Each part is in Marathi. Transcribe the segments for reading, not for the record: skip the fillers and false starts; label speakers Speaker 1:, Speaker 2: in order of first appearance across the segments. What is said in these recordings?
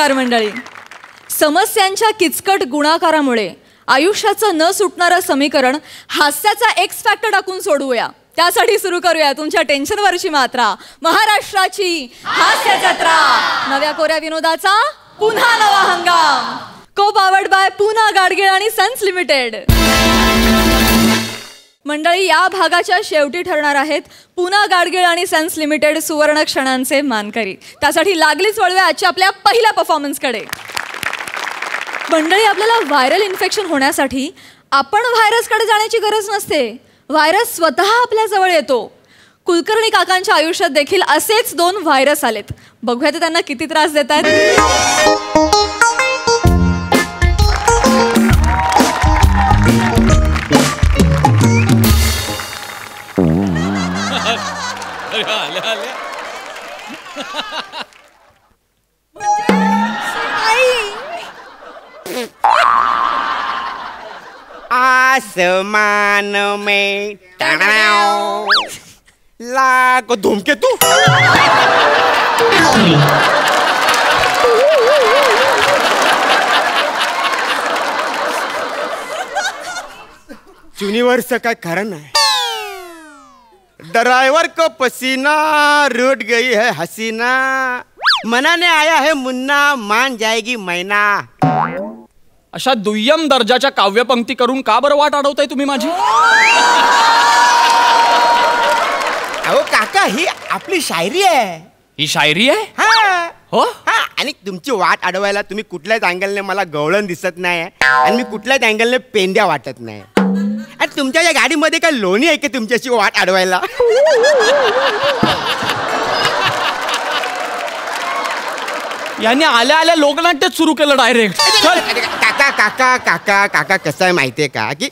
Speaker 1: नमस्कार मंडळी. समस्यांच्या किचकट गुणाकारामुळे आयुष्याचं न सुटणारं समीकरण हास्याचा एक्स फॅक्टर टाकून सोडवूया. त्यासाठी सुरू करूया तुमच्या टेन्शनवरची मात्रा, महाराष्ट्राची हास्य जत्रा. नव्या कोऱ्या विनोदाचा पुन्हा नवा हंगाम. को पावर्ड बाय पूना गाडगीळ आणि सन्स लिमिटेड. मंडळी, या भागाच्या शेवटी ठरणार आहेत पूना गाडगीळ आणि सन्स लिमिटेड सुवर्ण क्षणांचे मानकरी. त्यासाठी लागलीच वळूया आजच्या आपल्या पहिल्या परफॉर्मन्सकडे. मंडळी, आपल्याला व्हायरल इन्फेक्शन होण्यासाठी आपण व्हायरसकडे जाण्याची गरज नसते. व्हायरस स्वतः आपल्या जवळ येतो. कुलकर्णी काकांच्या आयुष्यात देखील असेच 2 व्हायरस आलेत. बघूया ते त्यांना किती त्रास देत आहेत.
Speaker 2: आसमान में लाखो धूमकेतू. चुनीवरच काय खरं नाही. ड्राइवर को पसीना रूठ गई है हसीना, मनाने आया है मुन्ना मान जाएगी मैना.
Speaker 3: अशा दुय्यम दर्जाच्या काव्यपंक्ती करून का बरं वाट अडवताय तुम्ही माझी?
Speaker 2: अहो काका, ही आपली शायरी आहे.
Speaker 3: ही शायरी आहे?
Speaker 2: हा
Speaker 3: हो.
Speaker 2: हा, आणि तुमची वाट अडवायला तुम्ही कुठल्याच अँगलने मला गवळण दिसत नाही आणि मी कुठल्याच अँगलने पेंड्या वाटत नाही. आणि तुमच्या या गाडीमध्ये काय लोणी आहे की तुमच्याशी वाट अडवायला?
Speaker 3: याने आल्या आल्या लोकनाट्यच सुरू केलं डायरेक्ट.
Speaker 2: काका काका काका काका कसं आहे माहितीये का, की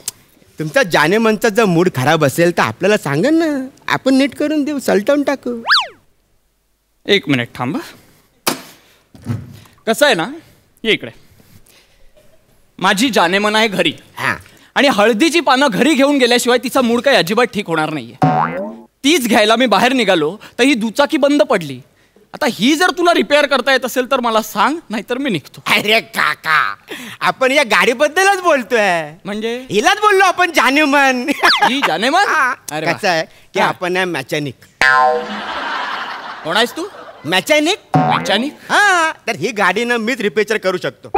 Speaker 2: तुमचा जानेमनचा जर मूड खराब असेल तर आपल्याला सांगा ना, आपण नीट करून देऊ, सलटवून टाकू.
Speaker 3: 1 मिनिट थांबा. कसं आहे ना, ये इकडे. माझी जानेमन आहे घरी.
Speaker 2: हा,
Speaker 3: आणि हळदीची पानं घरी घेऊन गेल्याशिवाय तिचा मूड काही अजिबात ठीक होणार नाहीये. तीच घ्यायला मी बाहेर निघालो तर ही दुचाकी बंद पडली. आता ही जर तुला रिपेअर करता येत असेल तर मला सांग, नाहीतर मी निघतो.
Speaker 2: अरे काका, आपण या गाडीबद्दलच बोलतोय.
Speaker 3: म्हणजे
Speaker 2: हिलाच बोललो आपण जानेमन.
Speaker 3: ही जानेमन? अरे
Speaker 2: कसं आहे की आपण आहे मॅकॅनिक.
Speaker 3: कोण आहेस तू?
Speaker 2: मॅकॅनिक.
Speaker 3: मेकॅनिक?
Speaker 2: हा, तर ही गाडी ना मीच रिपेअर करू शकतो.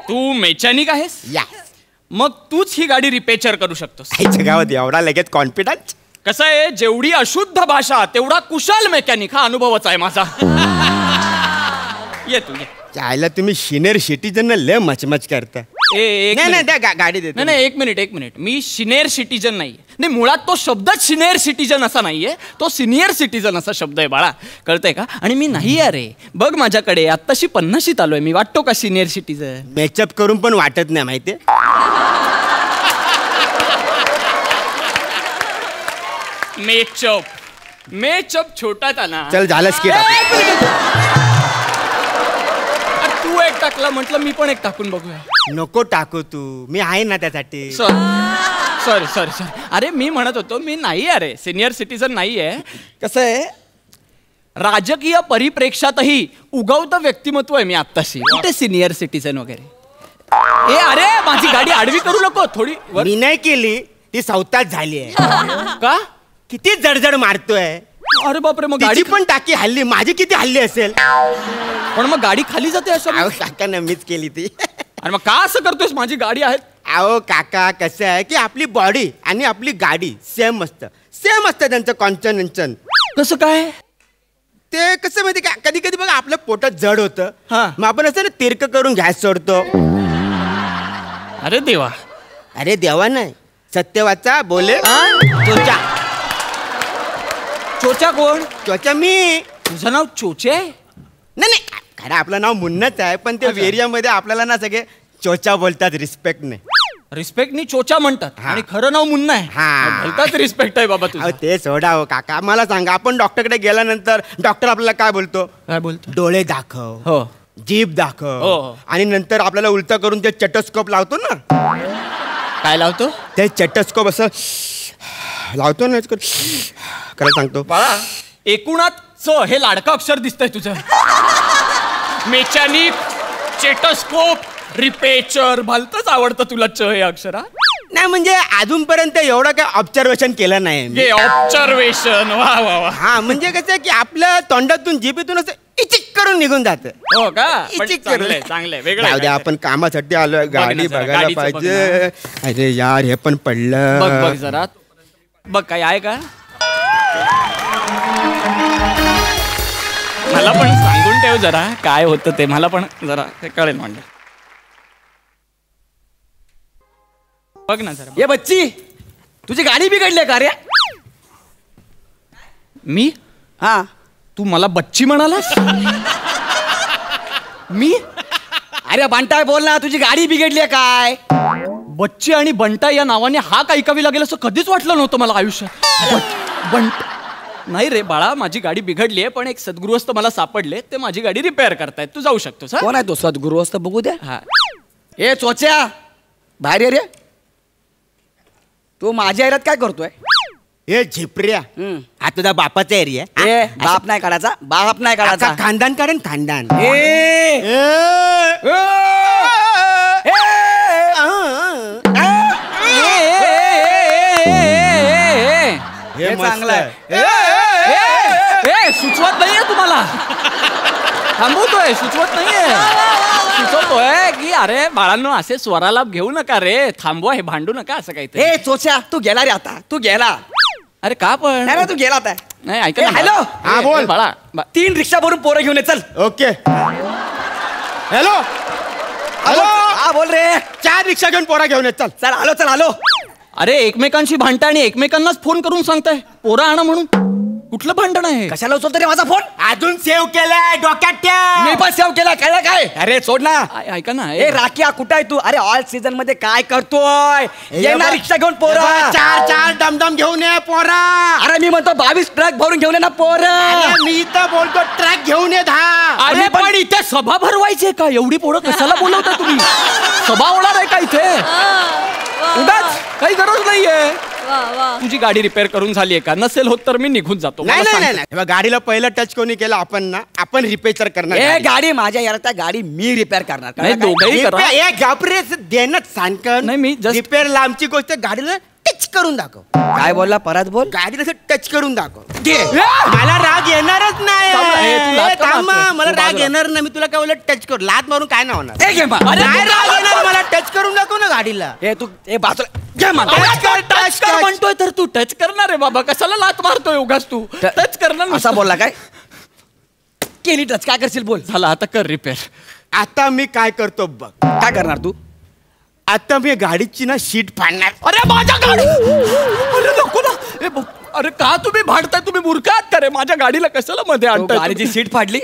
Speaker 3: तू मेकॅनिक आहेस?
Speaker 2: यस.
Speaker 3: मग तूच ही गाडी रिपेअर करू शकतोस?
Speaker 2: आईच्या गावात एवढा लगेच कॉन्फिडन्स?
Speaker 3: कसं आहे, जेवढी अशुद्ध भाषा तेवढा कुशल मेकॅनिक हा अनुभवच आहे माझा. ये तू ये.
Speaker 2: चायला तुम्ही सिनियर सिटीजन लय मचमच करता. नाही द्या गाडी देतो.
Speaker 3: नाही 1 मिनिट. मी सिनियर सिटीजन नाही. मुळात तो शब्दच सिनियर सिटीजन असा नाहीये, तो सिनियर सिटीजन असा शब्द आहे बाळा, कळतंय का? आणि मी नाही अरे, बघ माझ्याकडे आत्ताशी 50शीत आलोय मी. वाटतो का सिनियर सिटीजन?
Speaker 2: मेचअप करून पण वाटत नाही माहितीये.
Speaker 3: मेचअप छोटा था ना.
Speaker 2: चल झालं स्किट.
Speaker 3: तू एक टाकला म्हटलं मी पण एक टाकून बघूया.
Speaker 2: नको टाकू तू, मी आहे ना त्यासाठी.
Speaker 3: सॉरी. अरे मी म्हणत होतो मी नाही अरे सिनियर सिटीजन नाहीये. कसं आहे, राजकीय परिप्रेक्षातही उगवतं व्यक्तिमत्व आहे मी आत्ताशी. कुठे सिनियर सिटीजन वगैरे. अरे माझी गाडी आडवी करू नको थोडी.
Speaker 2: मी नाही केली, ती सवताच झाली आहे.
Speaker 3: का?
Speaker 2: किती जडजड मारतोय.
Speaker 3: अरे बापरे, मग
Speaker 2: गाडी पण टाकी हल्ली, माझी किती हल्ली असेल.
Speaker 3: पण मग गाडी खाली जाते असं?
Speaker 2: काका मीच केली ती.
Speaker 3: अरे मग का असं करतोयस, माझी गाडी आहे.
Speaker 2: अहो काका, कसं आहे की आपली बॉडी आणि आपली गाडी सेम असतं त्यांचं कॉन्चन.
Speaker 3: कसं काय
Speaker 2: ते कसं माहिती का, कधी कधी बघा आपल्या पोटात जड होतं,
Speaker 3: हा.
Speaker 2: मग आपण असं ना तिरक करून गॅस सोडतो.
Speaker 3: अरे देवा.
Speaker 2: अरे देवा नाही, सत्यवाचा बोले
Speaker 3: चोचा कोण?
Speaker 2: चोचा मी.
Speaker 3: तुझं नाव चोचे?
Speaker 2: नाही खरं आपलं नाव मुन्नच आहे, पण त्या एरियामध्ये आपल्याला ना सगळे चोचा बोलतात रिस्पेक्ट नाही.
Speaker 3: रिस्पेक्टनी चोचा म्हणतात आणि खरं नाव मुन्ना आहे. बोलतात रिस्पेक्ट आहे बाबा तुझं.
Speaker 2: ते सोडा हो काका, मला सांगा, आपण डॉक्टरकडे गेल्यानंतर डॉक्टर आपल्याला काय बोलतो? डोळे दाखव,
Speaker 3: हो,
Speaker 2: जीभ दाखव,
Speaker 3: हो.
Speaker 2: आणि नंतर आपल्याला उलटा करून ते चेटोस्कोप लावतो ना.
Speaker 3: काय लावतो?
Speaker 2: ते चेटोस्कोप असं लावतो ना. खरं सांगतो
Speaker 3: एकूणात च हे लाडकं अक्षर दिसतंय तुझं. मेकॅनिक स्टेटस्कोप, रिपेचर भलतंच आवडतं तुला च हे अक्षरा.
Speaker 2: नाही म्हणजे अजूनपर्यंत एवढं काय ऑब्झर्वेशन केलं नाही मी.
Speaker 3: ऑब्झर्वेशन वा वा वा.
Speaker 2: हा म्हणजे कसं आहे की आपल्या तोंडातून जिभेतून असं इचिक करून निघून जातं.
Speaker 3: हो का? पण
Speaker 2: इचिक
Speaker 3: चांगलंय चांगलंय वेगळं.
Speaker 2: जाऊ दे, आपण कामासाठी आलोय, गाडी
Speaker 3: ना जरा,
Speaker 2: बघायला
Speaker 3: गाडीचं
Speaker 2: पाहिजे. अरे यार हे पण
Speaker 3: बघ बघ
Speaker 2: पडलं.
Speaker 3: जरा बघ काय आहे का. मला पण सांगून ठेव जरा काय होतं ते, मला पण जरा ते कळेल म्हणलं. बघ ना जरा.
Speaker 4: ये बच्ची, तुझी गाडी बिघडली का रे?
Speaker 3: मी
Speaker 4: हा,
Speaker 3: तू मला बच्ची म्हणालास? मी
Speaker 4: अरे बंटाय बोल ना, तुझी गाडी बिघडली काय?
Speaker 3: बच्ची आणि बंटा या नावाने हा का ऐकावी लागेल असं कधीच वाटलं नव्हतं मला आयुष्यात. बंट नाही रे बाळा, माझी गाडी बिघडली आहे, पण एक सद्गृहस्थ मला सापडले, ते माझी गाडी रिपेअर करतायत. तू जाऊ शकतोस.
Speaker 4: कोण आहे तो सद्गुरू असतं बघू द्या.
Speaker 3: हा.
Speaker 4: ए चोच्या, बाहेर ये रे. तू माझ्या एरियात काय करतोय?
Speaker 2: हे झिपऱ्या, हा तुझा बापाचा एरिया
Speaker 4: ए बाप नाही काढायचा, बाप नाही काढायचा.
Speaker 2: खानदान कारण खानदान.
Speaker 4: ए
Speaker 2: हे
Speaker 4: चांगलं आहे.
Speaker 3: सुचवत नाहीये तुम्हाला, थांबवतोय. सुचवत नाहीये, सुचवतोय की अरे बाळांनो असे स्वरालाप घेऊ नका रे, थांबवा, हे भांडू नका असं काहीतरी.
Speaker 4: ए चोच्या, तू गेला रे आता, तू गेला.
Speaker 3: अरे का पण?
Speaker 4: नाही तू गेला आता.
Speaker 3: नाही ऐका ना.
Speaker 4: हॅलो,
Speaker 2: हा बोल
Speaker 3: बाळा.
Speaker 4: 3 रिक्षा भरून पोरं घेऊन ये चल.
Speaker 2: ओके. हॅलो हॅलो,
Speaker 4: हा बोल रे.
Speaker 2: 4 रिक्षा घेऊन पोरा घेऊन येत. चल
Speaker 4: चल आलो, चल आलो.
Speaker 3: अरे एकमेकांशी भांडताय आणि एकमेकांनाच फोन करून सांगताय पोरं आणा म्हणून. कुठलं भांडण आहे?
Speaker 4: कशाला उचलतो रे माझा फोन?
Speaker 2: अजून सेव्ह केलाय डोक्यात ठेव.
Speaker 4: मी पण सेव्ह केला. काय काय? अरे सोड ना.
Speaker 3: ऐका ना.
Speaker 4: ए राखिया, कुठं आहे तू? अरे ऑल सीझन मध्ये काय करतोय? ये ना रिक्षा घेऊन पोरा.
Speaker 2: 4 डमडम घेऊन ये पोरा.
Speaker 4: अरे मी म्हणतो 22 ट्रक भरून घेऊन ये ना पोरा.
Speaker 2: अरे मी तर बोलतो ट्रक घेऊन ये 10.
Speaker 3: अरे पण इथे सभा भरवायची का? एवढी पोरं कशाला बोलवता तुम्ही? सभा होणार आहे का इथे? उगाच काही गरज नाहीये. तुझी गाडी रिपेअर करून झाली आहे का? नसेल होत तर मी निघून जातो.
Speaker 2: नाही नाही नाही, गाडीला पहिलं टच कोणी केलं? आपण ना, आपण रिपेअर करणार.
Speaker 4: ए गाडी माझ्या यार, त्या गाडी मी रिपेअर करणार.
Speaker 3: नाही, दोघंही करा.
Speaker 2: घाबरेच देणं सांगकर.
Speaker 3: नाही, मी just-
Speaker 2: रिपेअर लांबची गोष्ट, गाडीला टच करून दाखव.
Speaker 4: काय बोलला? परत बोल.
Speaker 2: गाडीला असं टच करून दाखव. मला राग येणारच नाही.
Speaker 3: तू लाथ का
Speaker 2: थांब,
Speaker 3: मारतोय?
Speaker 2: मला
Speaker 3: तू
Speaker 2: राग
Speaker 3: बाजूला.
Speaker 2: येणार नाही. मी तुला काय बोलत, टच कर. लात मारून काय नाही होणार.
Speaker 4: ए घे मा.
Speaker 2: नाही राग येणार मला. टच करून दाखव ना गाडीला.
Speaker 4: ए तू ए बाजूला घे मा.
Speaker 3: टच कर म्हणतोय तर तू टच करणार आहे बाबा. कशाला लात मारतोय उगाच तू? टच करणार
Speaker 4: असा बोलला काय? केली टच, काय करशील बोल.
Speaker 3: झाला आता कर रिपेअर.
Speaker 2: आता मी काय करतो बघ.
Speaker 4: काय करणार तू?
Speaker 2: आता मी गाडीची ना शीट फाडणार.
Speaker 3: अरे माझ्या गाडी, अरे नको ना. अरे का तुम्ही भांडताय? तुम्ही मूर्ख आहात का रे? माझ्या गाडीला कशाला मध्ये
Speaker 4: तो
Speaker 3: आणताय?
Speaker 4: गाडीची सीट फाडली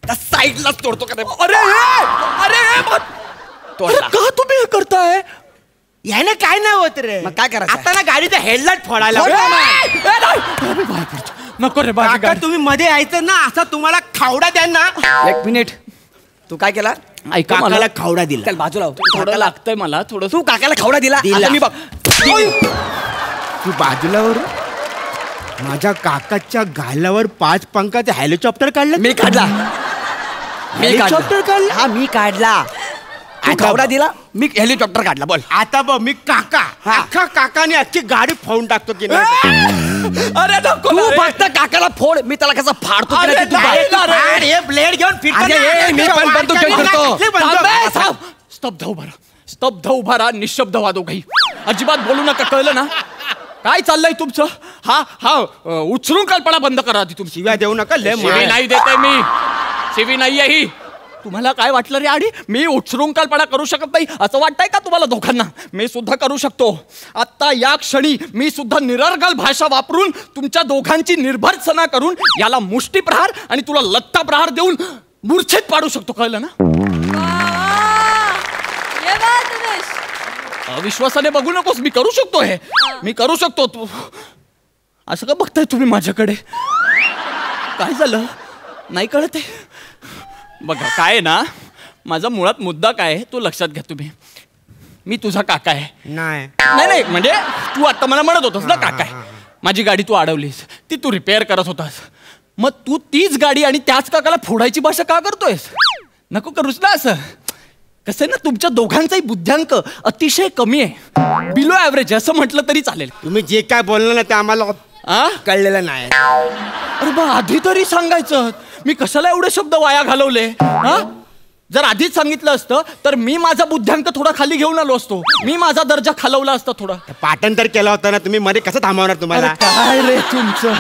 Speaker 4: तर साईडलाच तोडतो का रे?
Speaker 3: अरे
Speaker 4: तोडला.
Speaker 3: का तुम्ही हे करताय?
Speaker 2: याने काय नाही होत रे.
Speaker 4: मग काय करायचं?
Speaker 2: आता ना गाडीचा हेडलाइट फोडायला.
Speaker 4: फोड ना मग.
Speaker 3: ए, नाही. अरे बाय पडतो. नको रे बाय.
Speaker 2: काका तुम्ही मध्ये यायचं ना, असा तुम्हाला खावडा द्या ना.
Speaker 4: 1 मिनिट. तू काय केला?
Speaker 3: ऐका मला
Speaker 2: काकाला खावडा दिला.
Speaker 4: चल बाजूला हो.
Speaker 3: थोडं लागतंय मला थोडं.
Speaker 4: तू काकाला खावडा दिला.
Speaker 2: दिला.
Speaker 4: आता मी बघ.
Speaker 2: तू बाजूला वर. माझ्या काकाच्या गालावर 5 पंखाचे हेलिकॉप्टर काढलं.
Speaker 4: मी काढला.
Speaker 2: हेलिकॉप्टर काढला.
Speaker 4: हा मी काढला. तू
Speaker 2: आता
Speaker 4: खावडा
Speaker 2: बघ.
Speaker 4: दिला, मी हेलिकॉप्टर काढला. बोल.
Speaker 2: आता बघ मी काका,
Speaker 4: हा.
Speaker 2: अख्खा काकाने अख्खी गाडी फोडून टाकतो की नाही.
Speaker 3: अरे नको
Speaker 4: तू
Speaker 3: ना रे.
Speaker 4: फक्त काकाला फोड, मी त्याला कसं फाडतो की
Speaker 3: अरे
Speaker 4: नाही ते तू
Speaker 3: नाही
Speaker 4: बघ.
Speaker 3: ना रे.
Speaker 2: फाड, हे ब्लेड घेऊन फिरतो
Speaker 4: अरे,
Speaker 2: ना.
Speaker 4: मी पण बंदूक घेऊन फिरतो.
Speaker 2: कसली बंदूक?
Speaker 3: थांबे, थांब. स्तब्ध उभा राहा. स्तब्ध उभा राहा. निशब्द व्हा दोघंही. अजिबात बोलू नका, कळलं ना? काय चाललंय तुमचं? हा उचलून कल्पना बंद करा आधी तुमची.
Speaker 2: शिव्या देऊ नका. लय
Speaker 3: शिवी
Speaker 2: मार.
Speaker 3: नाही देते मी. शिवी नाहीये ही. तुम्हाला काय वाटलं रे आडी? मी उच्छृंखलपणा करू शकत नाही असं वाटतंय का तुम्हाला दोघांना? मी सुद्धा करू शकतो. आता या क्षणी मी सुद्धा निरर्गल भाषा वापरून तुमच्या दोघांची निर्भर्त्सना करून याला मुष्टीप्रहार आणि तुला लत्ता प्रहार देऊन मूर्छित पाडू शकतो. कळलं ना? अविश्वासाने बघू नकोस. मी करू शकतो हे. मी करू शकतो. तू असं का बघताय तुम्ही माझ्याकडे? काय झालं? नाही कळत आहे? बघा काय आहे ना, माझा मुळात मुद्दा काय आहे तो लक्षात घ्या तुम्ही. मी तुझा काका आहे.
Speaker 2: नाही
Speaker 3: नाही म्हणजे तू आता मला म्हणत होतास ना काका आहे. माझी गाडी तू अडवलीस, ती तू रिपेअर करत होतास. मग तू तीच गाडी आणि त्याच काकाला फोडायची भाषा का करतोयस? नको करूस ना असं. कसं आहे ना, तुमच्या दोघांचाही बुद्ध्यांक अतिशय कमी आहे, बिलो ॲव्हरेज असं म्हटलं तरी चालेल.
Speaker 2: तुम्ही जे काय बोललं ना ते आम्हाला कळलेलं नाही.
Speaker 3: अरे बा, आधी तरी सांगायचं. मी कशाला एवढे शब्द वाया घालवले? जर आधीच सांगितलं असतं तर मी माझा बुद्ध्यांक थोडा खाली घेऊन आलो असतो, मी माझा दर्जा खालवला असता थोडा.
Speaker 2: पाठांतर केलं होतं ना तुम्ही, मध्ये कसं थांबवणार तुम्हाला?
Speaker 3: काय रे तुमचं?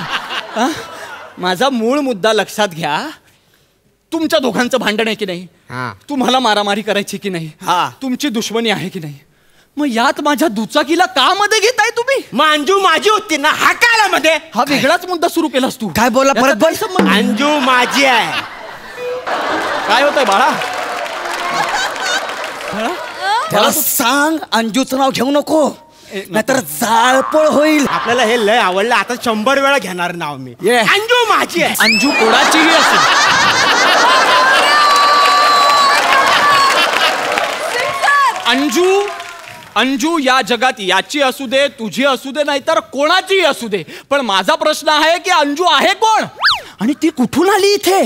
Speaker 3: माझा मूळ मुद्दा लक्षात घ्या. तुमच्या दोघांचं भांडण आहे की नाही? तुम्हाला मारामारी करायची की नाही? तुमची दुश्मनी आहे की नाही? मग यात माझ्या दुचाकीला का मध्ये घेताय तुम्ही?
Speaker 2: मग अंजू माझी होती ना, हा काला मध्ये?
Speaker 3: हा वेगळाच मुद्दा सुरू केलास तू.
Speaker 4: काय बोला परत बोल.
Speaker 2: अंजू माझी आहे.
Speaker 3: काय होतंय बाळा?
Speaker 4: त्याला सांग अंजूचं नाव घेऊ नको, नाहीतर जाळपोळ होईल.
Speaker 2: आपल्याला हे लय आवडलं, आता 100 वेळा घेणार नाव मी. अंजू माझी आहे.
Speaker 3: अंजू कोणाचीही असेल. अंजू या जगात याची असू दे, तुझी असू दे, नाहीतर कोणाचीही असू दे, पण माझा प्रश्न आहे की अंजू आहे कोण आणि ती कुठून आली इथे?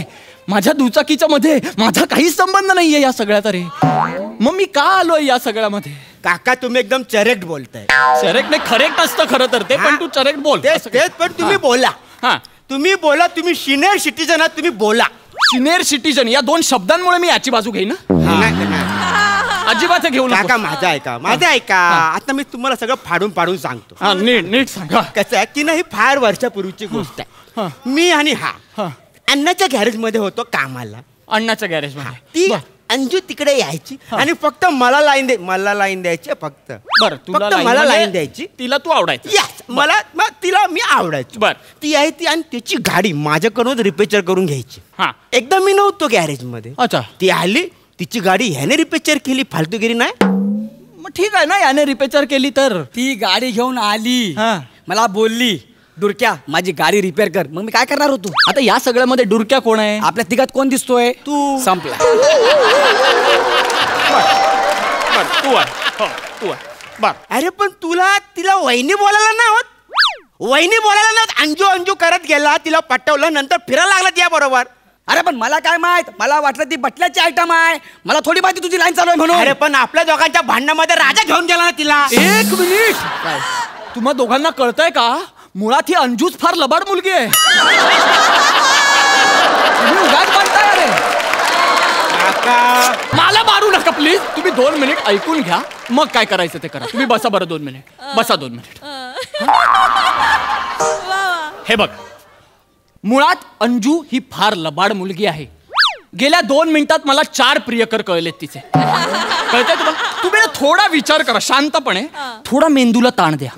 Speaker 3: माझ्या दुचाकीच्या मध्ये माझा काहीच संबंध नाहीये या सगळ्यात. अरे मग मी का आलोय या सगळ्यामध्ये?
Speaker 2: काका तुम्ही एकदम चरेक्ट बोलताय.
Speaker 3: चरेक्ट नाही, करेक्ट असतं खरं तर ते, पण तू चरेक्ट बोल.
Speaker 2: तेच पण तुम्ही बोला. तुम्ही बोला, तुम्ही सिनियर सिटीजन आहात, तुम्ही बोला.
Speaker 3: सिनियर सिटीजन या 2 शब्दांमुळे मी याची बाजू घेईन. अजिबात घेऊन
Speaker 2: काका माझं ऐका. आता मी तुम्हाला सगळं फाडून सांगतो.
Speaker 3: नीट सांगा.
Speaker 2: कसं आहे की नाही, फार वर्षापूर्वीची गोष्ट आहे. मी आणि अण्णाच्या गॅरेज मध्ये होतो कामाला.
Speaker 3: अण्णाच्या गॅरेज मध्ये
Speaker 2: ती अंजू तिकडे यायची आणि फक्त मला लाईन द्यायची. फक्त
Speaker 3: बरं, तुला
Speaker 2: मला लाईन द्यायची.
Speaker 3: तिला तू आवडायची?
Speaker 2: मला तिला मी आवडायची.
Speaker 3: बर,
Speaker 2: ती यायची आणि त्याची गाडी माझ्याकडून रिपेअर करून घ्यायची. एकदा मी नव्हतो गॅरेज मध्ये.
Speaker 3: अच्छा.
Speaker 2: ती आली, तिची गाडी ह्याने रिपेअर केली, फालतूगिरी नाही.
Speaker 3: मग ठीक आहे ना, याने रिपेअर केली तर.
Speaker 4: ती गाडी घेऊन आली, मला बोलली डुरक्या माझी गाडी रिपेअर कर. मग मी काय करणार होतो?
Speaker 3: आता या सगळ्यामध्ये डुरक्या कोण आहे?
Speaker 4: आपल्या तिघात कोण दिसतोय?
Speaker 3: तू.
Speaker 4: संपला.
Speaker 3: तू बर.
Speaker 2: अरे पण तिला वहिनी बोलायला नाही होत. अंजू करत गेला, तिला पटवलं, नंतर फिरायला लागला त्या बरोबर.
Speaker 4: अरे पण मला काय माहित, मला वाटलं ती बटल्याची आयटम आहे, मला थोडी माहिती तुझी लाईन चालू आहे म्हणून.
Speaker 2: अरे पण आपल्या दोघांच्या भांडणामध्ये राजा घेऊन गेला ना तिला.
Speaker 3: 1 मिनिट. तुम्हा दोघांना कळतंय का? मुळात ही अंजूच फार लबाड मुलगी आहे. तुम्ही उगाच म्हणताय. अरे मला मारू नका प्लीज. तुम्ही 2 मिनिट ऐकून घ्या, मग काय करायचं ते करा. तुम्ही बसा बरं 2 मिनिट. बसा 2 मिनिट. हे बघ, मुळात अंजू ही फार लबाड मुलगी आहे. गेल्या 2 मिनिटात मला 4 प्रियकर कळलेत तिचे. कळतंय तुम्हाला? तुम्ही थोडा विचार करा शांतपणे, थोडा मेंदूला ताण द्या.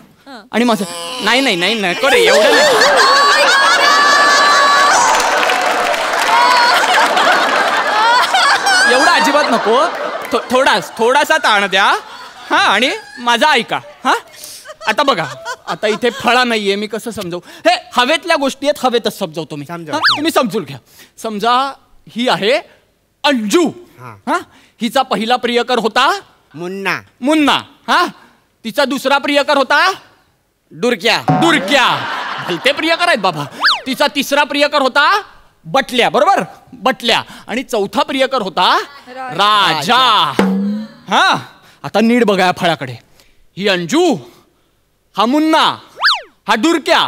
Speaker 3: आणि माझं नाही करे एवढं एवढं अजिबात नको. थोडासा ताण द्या. आणि माझा ऐका. आता बघा, आता इथे फळा नाहीये, मी कसं समजवू? हे हवेतल्या गोष्टी आहेत, हवेतच समजवतो मी. तुम्ही समजून घ्या. समजा ही आहे अंजू. हिचा पहिला प्रियकर होता मुन्ना. तिचा दुसरा प्रियकर होता
Speaker 4: डुरक्या.
Speaker 3: भलते प्रियकर आहेत बाबा. तिचा तिसरा प्रियकर होता बटल्या. बरोबर, बटल्या. आणि चौथा प्रियकर होता राजा. आता नीट बघा या फळाकडे. ही अंजू, हा मुन्ना, हा डुरक्या,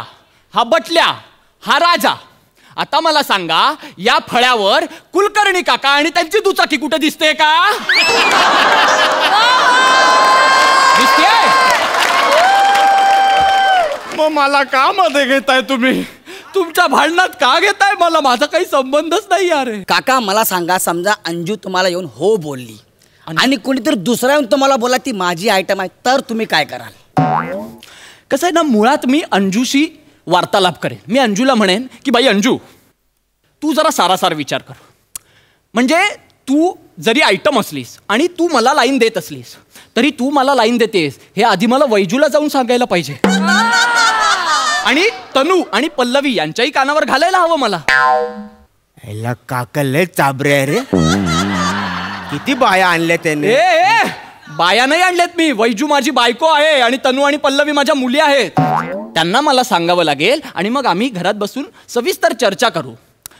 Speaker 3: हा बटल्या, हा राजा. आता मला सांगा, या फळ्यावर कुलकर्णी काका आणि त्यांची दुचाकी कुठे दिसते का? दिसते? मग मला का मध्ये घेताय तुम्ही? तुमच्या भांडणात का घेताय मला? माझा काही संबंधच नाही. अरे
Speaker 4: काका मला सांगा, समजा अंजू तुम्हाला येऊन हो बोलली आणि कोणीतरी दुसरा येऊन तुम्हाला बोला ती माझी आयटम आहे, तर तुम्ही काय कराल?
Speaker 3: कसं आहे ना, मुळात मी अंजूशी वार्तालाप करेन. मी अंजूला म्हणेन की बाई अंजू, तू जरा सारासार विचार कर. म्हणजे तू जरी आयटम असलीस आणि तू मला लाईन देत असलीस, तरी तू मला लाईन देतेस हे आधी मला वैजूला जाऊन सांगायला पाहिजे. आणि तनू आणि पल्लवी यांच्याही कानावर घालायला हवं मला.
Speaker 2: काका लय चाबरे आहे रे. किती बाया आणल्या त्याने?
Speaker 3: बाया नाही आणल्यात मी. वैजू माझी बायको आहे आणि तनू आणि पल्लवी माझ्या मुली आहेत. त्यांना मला सांगावं लागेल आणि मग आम्ही घरात बसून सविस्तर चर्चा करू.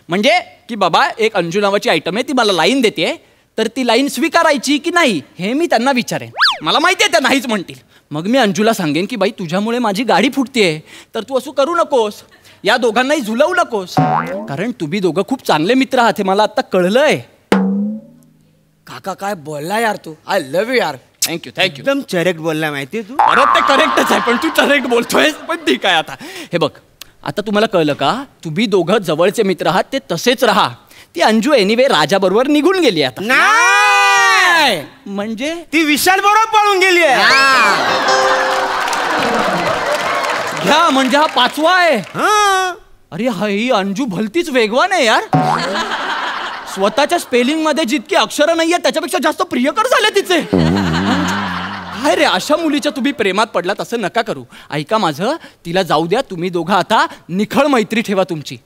Speaker 3: म्हणजे की बाबा एक अंजू नावाची आयटम आहे, ती मला लाईन देते, तर ती लाईन स्वीकारायची की नाही हे मी त्यांना विचारेन. मला माहिती आहे त्या नाहीच म्हणतील. मग मी अंजूला सांगेन की बाई तुझ्यामुळे माझी गाडी फुटतेय, तर तू असं करू नकोस, या दोघांनाही झुलवू नकोस, कारण तुम्ही दोघं खूप चांगले मित्र आहात हे मला आता कळलंय.
Speaker 4: काका काय बोलला यार तू. आय लव्ह यू यार.
Speaker 3: Thank you thank you.
Speaker 2: एकदम करेक्ट बोलला माहितीये तू.
Speaker 3: अरे ते करेक्टच आहे, पण तू करेक्ट बोलतोय. पण ठीक आहे. आता हे बघ, आता तुम्हाला कळलं का, तुम्ही दोघं जवळचे मित्र आहात ते तसेच राहा. ती अंजू एनिवे राजाबरोबर निघून गेली आता.
Speaker 2: नाही
Speaker 3: म्हणजे
Speaker 2: ती विशाल बरोबर पळून गेली आहे.
Speaker 3: घ्या, म्हणजे हा 5वा आहे.
Speaker 2: हा.
Speaker 3: अरे ही अंजू भलतीच वेगवान आहे यार. स्वतःच्या स्पेलिंग मध्ये जितकी अक्षरं नाहीये त्याच्यापेक्षा जास्त प्रियकर झाले तिचे. काय रे, अशा मुलीच्या तुम्ही प्रेमात पडलात असं नका करू. ऐका माझं, तिला जाऊ द्या. तुम्ही दोघं आता निखळ मैत्री ठेवा तुमची.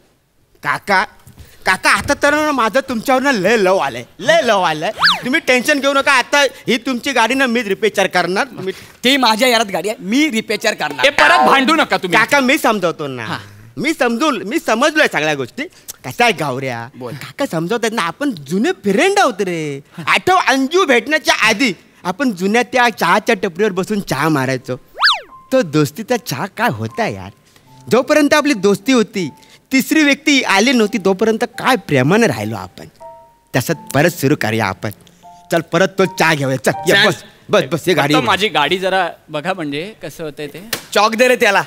Speaker 2: काका काका आता तर माझं तुमच्यावर लय लव आलंय. तुम्ही टेन्शन घेऊ नका. आता ही तुमची गाडी ना मीच रिपेअर करणार.
Speaker 4: ती माझ्या यारात गाडी आहे, मी रिपेअर करणार.
Speaker 3: हे परत भांडू नका तुम्ही.
Speaker 2: काका मी समजवतो ना. मी समजलोय सगळ्या गोष्टी. कसा आहे गावऱ्या, काका समजवतात ना. आपण जुने फ्रेंड आहोत रे. आठव अंजू भेटण्याच्या आधी आपण जुन्या त्या चहाच्या टपरीवर बसून चहा मारायचो. तो दोस्तीचा चहा काय होता यार. जोपर्यंत आपली दोस्ती होती, तिसरी व्यक्ती आली नव्हती, तोपर्यंत काय प्रेमाने राहिलो आपण. तसंच परत सुरू करूया आपण. चल परत तो चहा घेऊया. चल ये, बस बस बस. हे गाडी,
Speaker 3: माझी गाडी जरा बघा म्हणजे कसं होतंय ते.
Speaker 4: चॉक दे रे त्याला.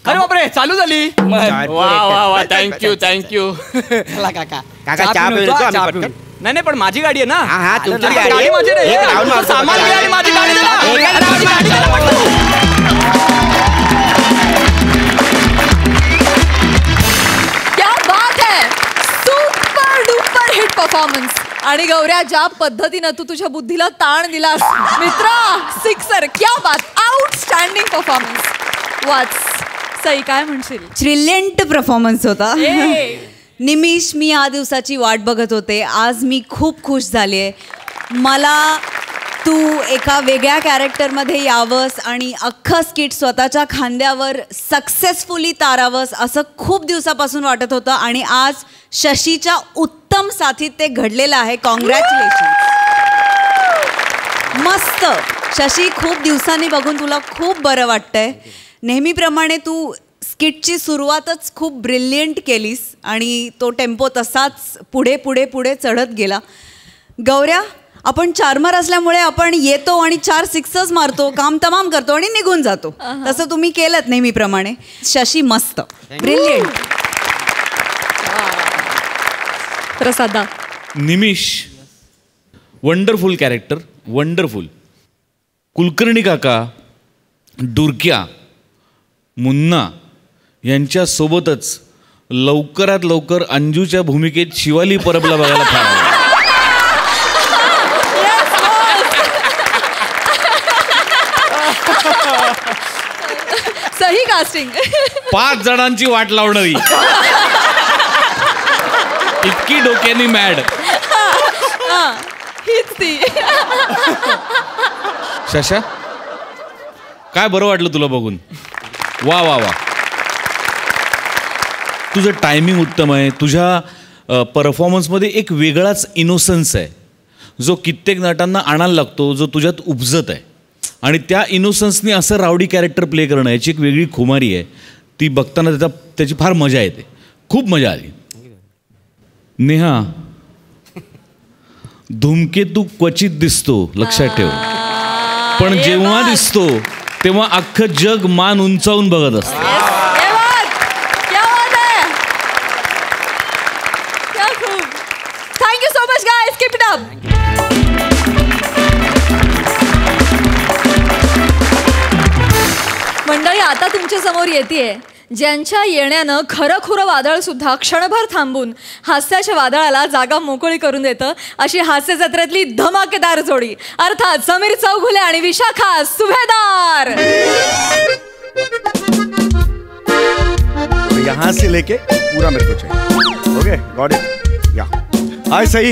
Speaker 3: अरे बापरे, चालू झाली. वा वा, थँक्यू.
Speaker 4: चला काका.
Speaker 2: काका चहा पिऊन येतो आम्ही पटकन.
Speaker 3: नाही पण माझी गाडी आहे ना.
Speaker 2: हा तुमची
Speaker 3: गाडी
Speaker 2: गाडी
Speaker 3: माझी नाही.
Speaker 2: एक राऊंड मारतो.
Speaker 3: सामान घे आणि माझी गाडी दे ना. माझी गाडी दे ना पटकन.
Speaker 1: क्या बात है, सुपर डुपर हिट परफॉर्मन्स. आणि गौऱ्या, ज्या पद्धतीनं तू तुझ्या बुद्धीला ताण दिलास मित्रा, सिक्सर. क्या बात, आउटस्टँडिंग परफॉर्मन्स. वाच सई, काय म्हणशील?
Speaker 5: ब्रिलियंट परफॉर्मन्स होता.
Speaker 1: ए.
Speaker 5: निमिष, मी या दिवसाची वाट बघत होते. आज मी खूप खुश झाली आहे. मला तू एका वेगळ्या कॅरेक्टरमध्ये यावंस आणि अख्खं स्किट स्वतःच्या खांद्यावर सक्सेसफुली तारावंस असं खूप दिवसापासून वाटत होतं. आणि आज शशीच्या उत्तम साथीत ते घडलेलं आहे. कॉंग्रॅच्युलेशन. मस्त शशी, खूप दिवसांनी बघून तुला खूप बरं वाटतंय. नेहमीप्रमाणे तू स्किटची सुरुवातच खूप ब्रिलियंट केलीस आणि तो टेम्पो तसाच पुढे पुढे पुढे चढत गेला. गौऱ्या, आपण चारमार असल्यामुळे आपण येतो आणि 4 सिक्सर्स मारतो, काम तमाम करतो आणि निघून जातो. तसं तुम्ही केलं नेहमीप्रमाणे. शशी मस्त, ब्रिलियंट.
Speaker 1: प्रसादा.
Speaker 6: Nimish wonderful character, wonderful. Kulkarni काका, डुरक्या, मुन्ना यांच्यासोबतच लवकरात लवकर अंजूच्या भूमिकेत शिवाली परबला बघायला फार आवडेल.
Speaker 1: सही कास्टिंग.
Speaker 6: 5 जणांची वाट लावणारी, इतकी डोक्यानी मॅड.
Speaker 1: हीच ती.
Speaker 6: शशा, काय बरं वाटलं तुला बघून. वा वा वा. तुझं टायमिंग उत्तम आहे. तुझ्या परफॉर्मन्समध्ये एक वेगळाच इनोसन्स आहे जो कित्येक नटांना आणायला लागतो, जो तुझ्यात उपजत आहे. आणि त्या इनोसन्सनी असं रावडी कॅरेक्टर प्ले करणं याची एक वेगळी खुमारी आहे. ती बघताना त्याची फार मजा येते. खूप मजा आली. नेहा, धूमकेतू क्वचित दिसतो, लक्षात ठेव. पण जेव्हा दिसतो तेव्हा अख्खं जग मान उंचावून बघत असतं.
Speaker 1: Thank you so much guys, keep it up. मंडळी, आता तुमच्या समोर येतेय ज्यांच्या येण्यानं खरंखुरं वादळ सुद्धा क्षणभर थांबून हास्याच्या वादळाला जागा मोकळी करून देतं, अशी हास्य जत्रेतली धमाकेदार जोडी, अर्थात समीर चौघुले आणि विशाखा सुभेदार.
Speaker 7: यहाँ से लेके पूरा मेरे को चाहिए. Okay, got it. या हाय सई.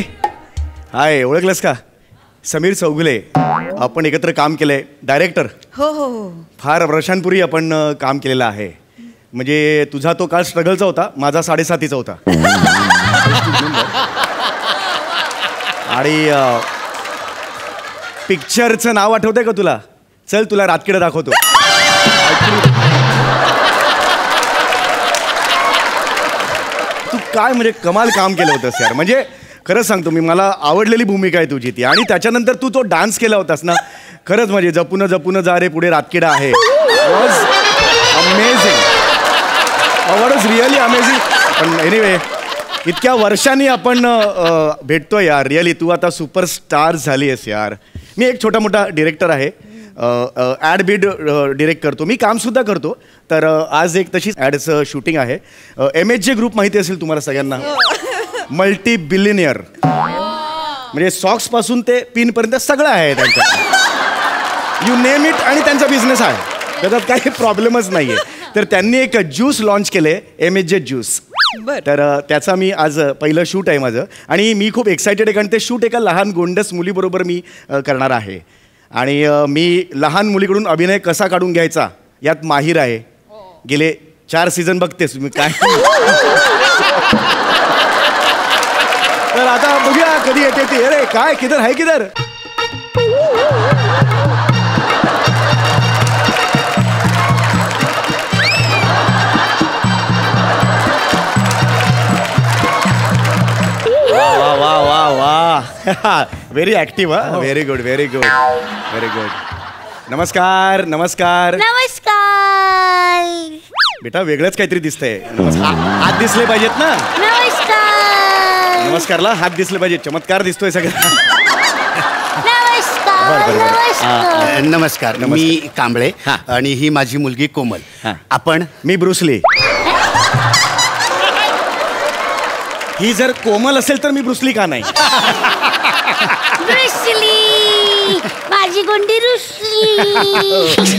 Speaker 7: हाय, ओळखलंस का? समीर चौगुले. आपण एकत्र काम केलंय. डायरेक्टर.
Speaker 5: हो हो हो.
Speaker 7: फार वर्षांपूर्वी आपण काम केलेलं आहे. म्हणजे तुझा तो काळ स्ट्रगलचा होता, माझा 7.5 होता. आणि पिक्चरचं नाव आठवतंय का तुला? चल तुला रातकिडा दाखवतो. तू काय म्हणजे कमाल काम केलं होतंस यार. म्हणजे खरंच सांगतो मी, मला आवडलेली भूमिका आहे तुझी ती. आणि त्याच्यानंतर तू तो डान्स केला होतास ना, खरंच म्हणजे जपून जपून जा रे पुढे रातकिडा आहे. Was amazing. Was really amazing. पण एनिवे, इतक्या वर्षांनी आपण भेटतोय यार. रिअली तू आता सुपरस्टार झाली आहेस यार. मी एक छोटा मोठा डिरेक्टर आहे. ॲड बीड डिरेक्ट करतो मी, कामसुद्धा करतो. तर आज एक तशीच ॲडचं शूटिंग आहे. MHJ ग्रुप माहिती असेल तुम्हाला सगळ्यांना. मल्टी बिलिनियर, म्हणजे सॉक्स पासून ते पिनपर्यंत सगळं आहे त्यांचं. You name it. आणि त्यांचा बिझनेस आहे, त्याच्यात काही प्रॉब्लेमच नाही आहे. तर त्यांनी एक ज्यूस लॉन्च केले, MHJ ज्यूस. तर त्याचा मी आज पहिलं शूट आहे माझं. आणि मी खूप एक्सायटेड आहे, कारण ते शूट एका लहान गोंडस मुलीबरोबर मी करणार आहे. आणि मी लहान मुलीकडून अभिनय कसा काढून घ्यायचा यात माहीर आहे. गेले 4 सीझन बघतेस मी काय. तर आता बघूया कधी येते ती. अरे काय किधर आहे किधर. वा वा वा वा. Very active. हा, very good very good very good. नमस्कार नमस्कार
Speaker 8: नमस्कार.
Speaker 7: बेटा वेगळंच काहीतरी दिसतंय. हात दिसले पाहिजेत ना.
Speaker 8: नमस्कार.
Speaker 7: नमस्कारला हात दिसले पाहिजे. चमत्कार दिसतोय सगळं.
Speaker 8: नमस्कार.
Speaker 9: नमस्कार. मी कांबळे आणि ही माझी मुलगी कोमल. आपण.
Speaker 7: मी ब्रुसली. ही जर कोमल असेल तर मी ब्रुसली का नाही.
Speaker 8: रुसली माझी गोंडी रुसली.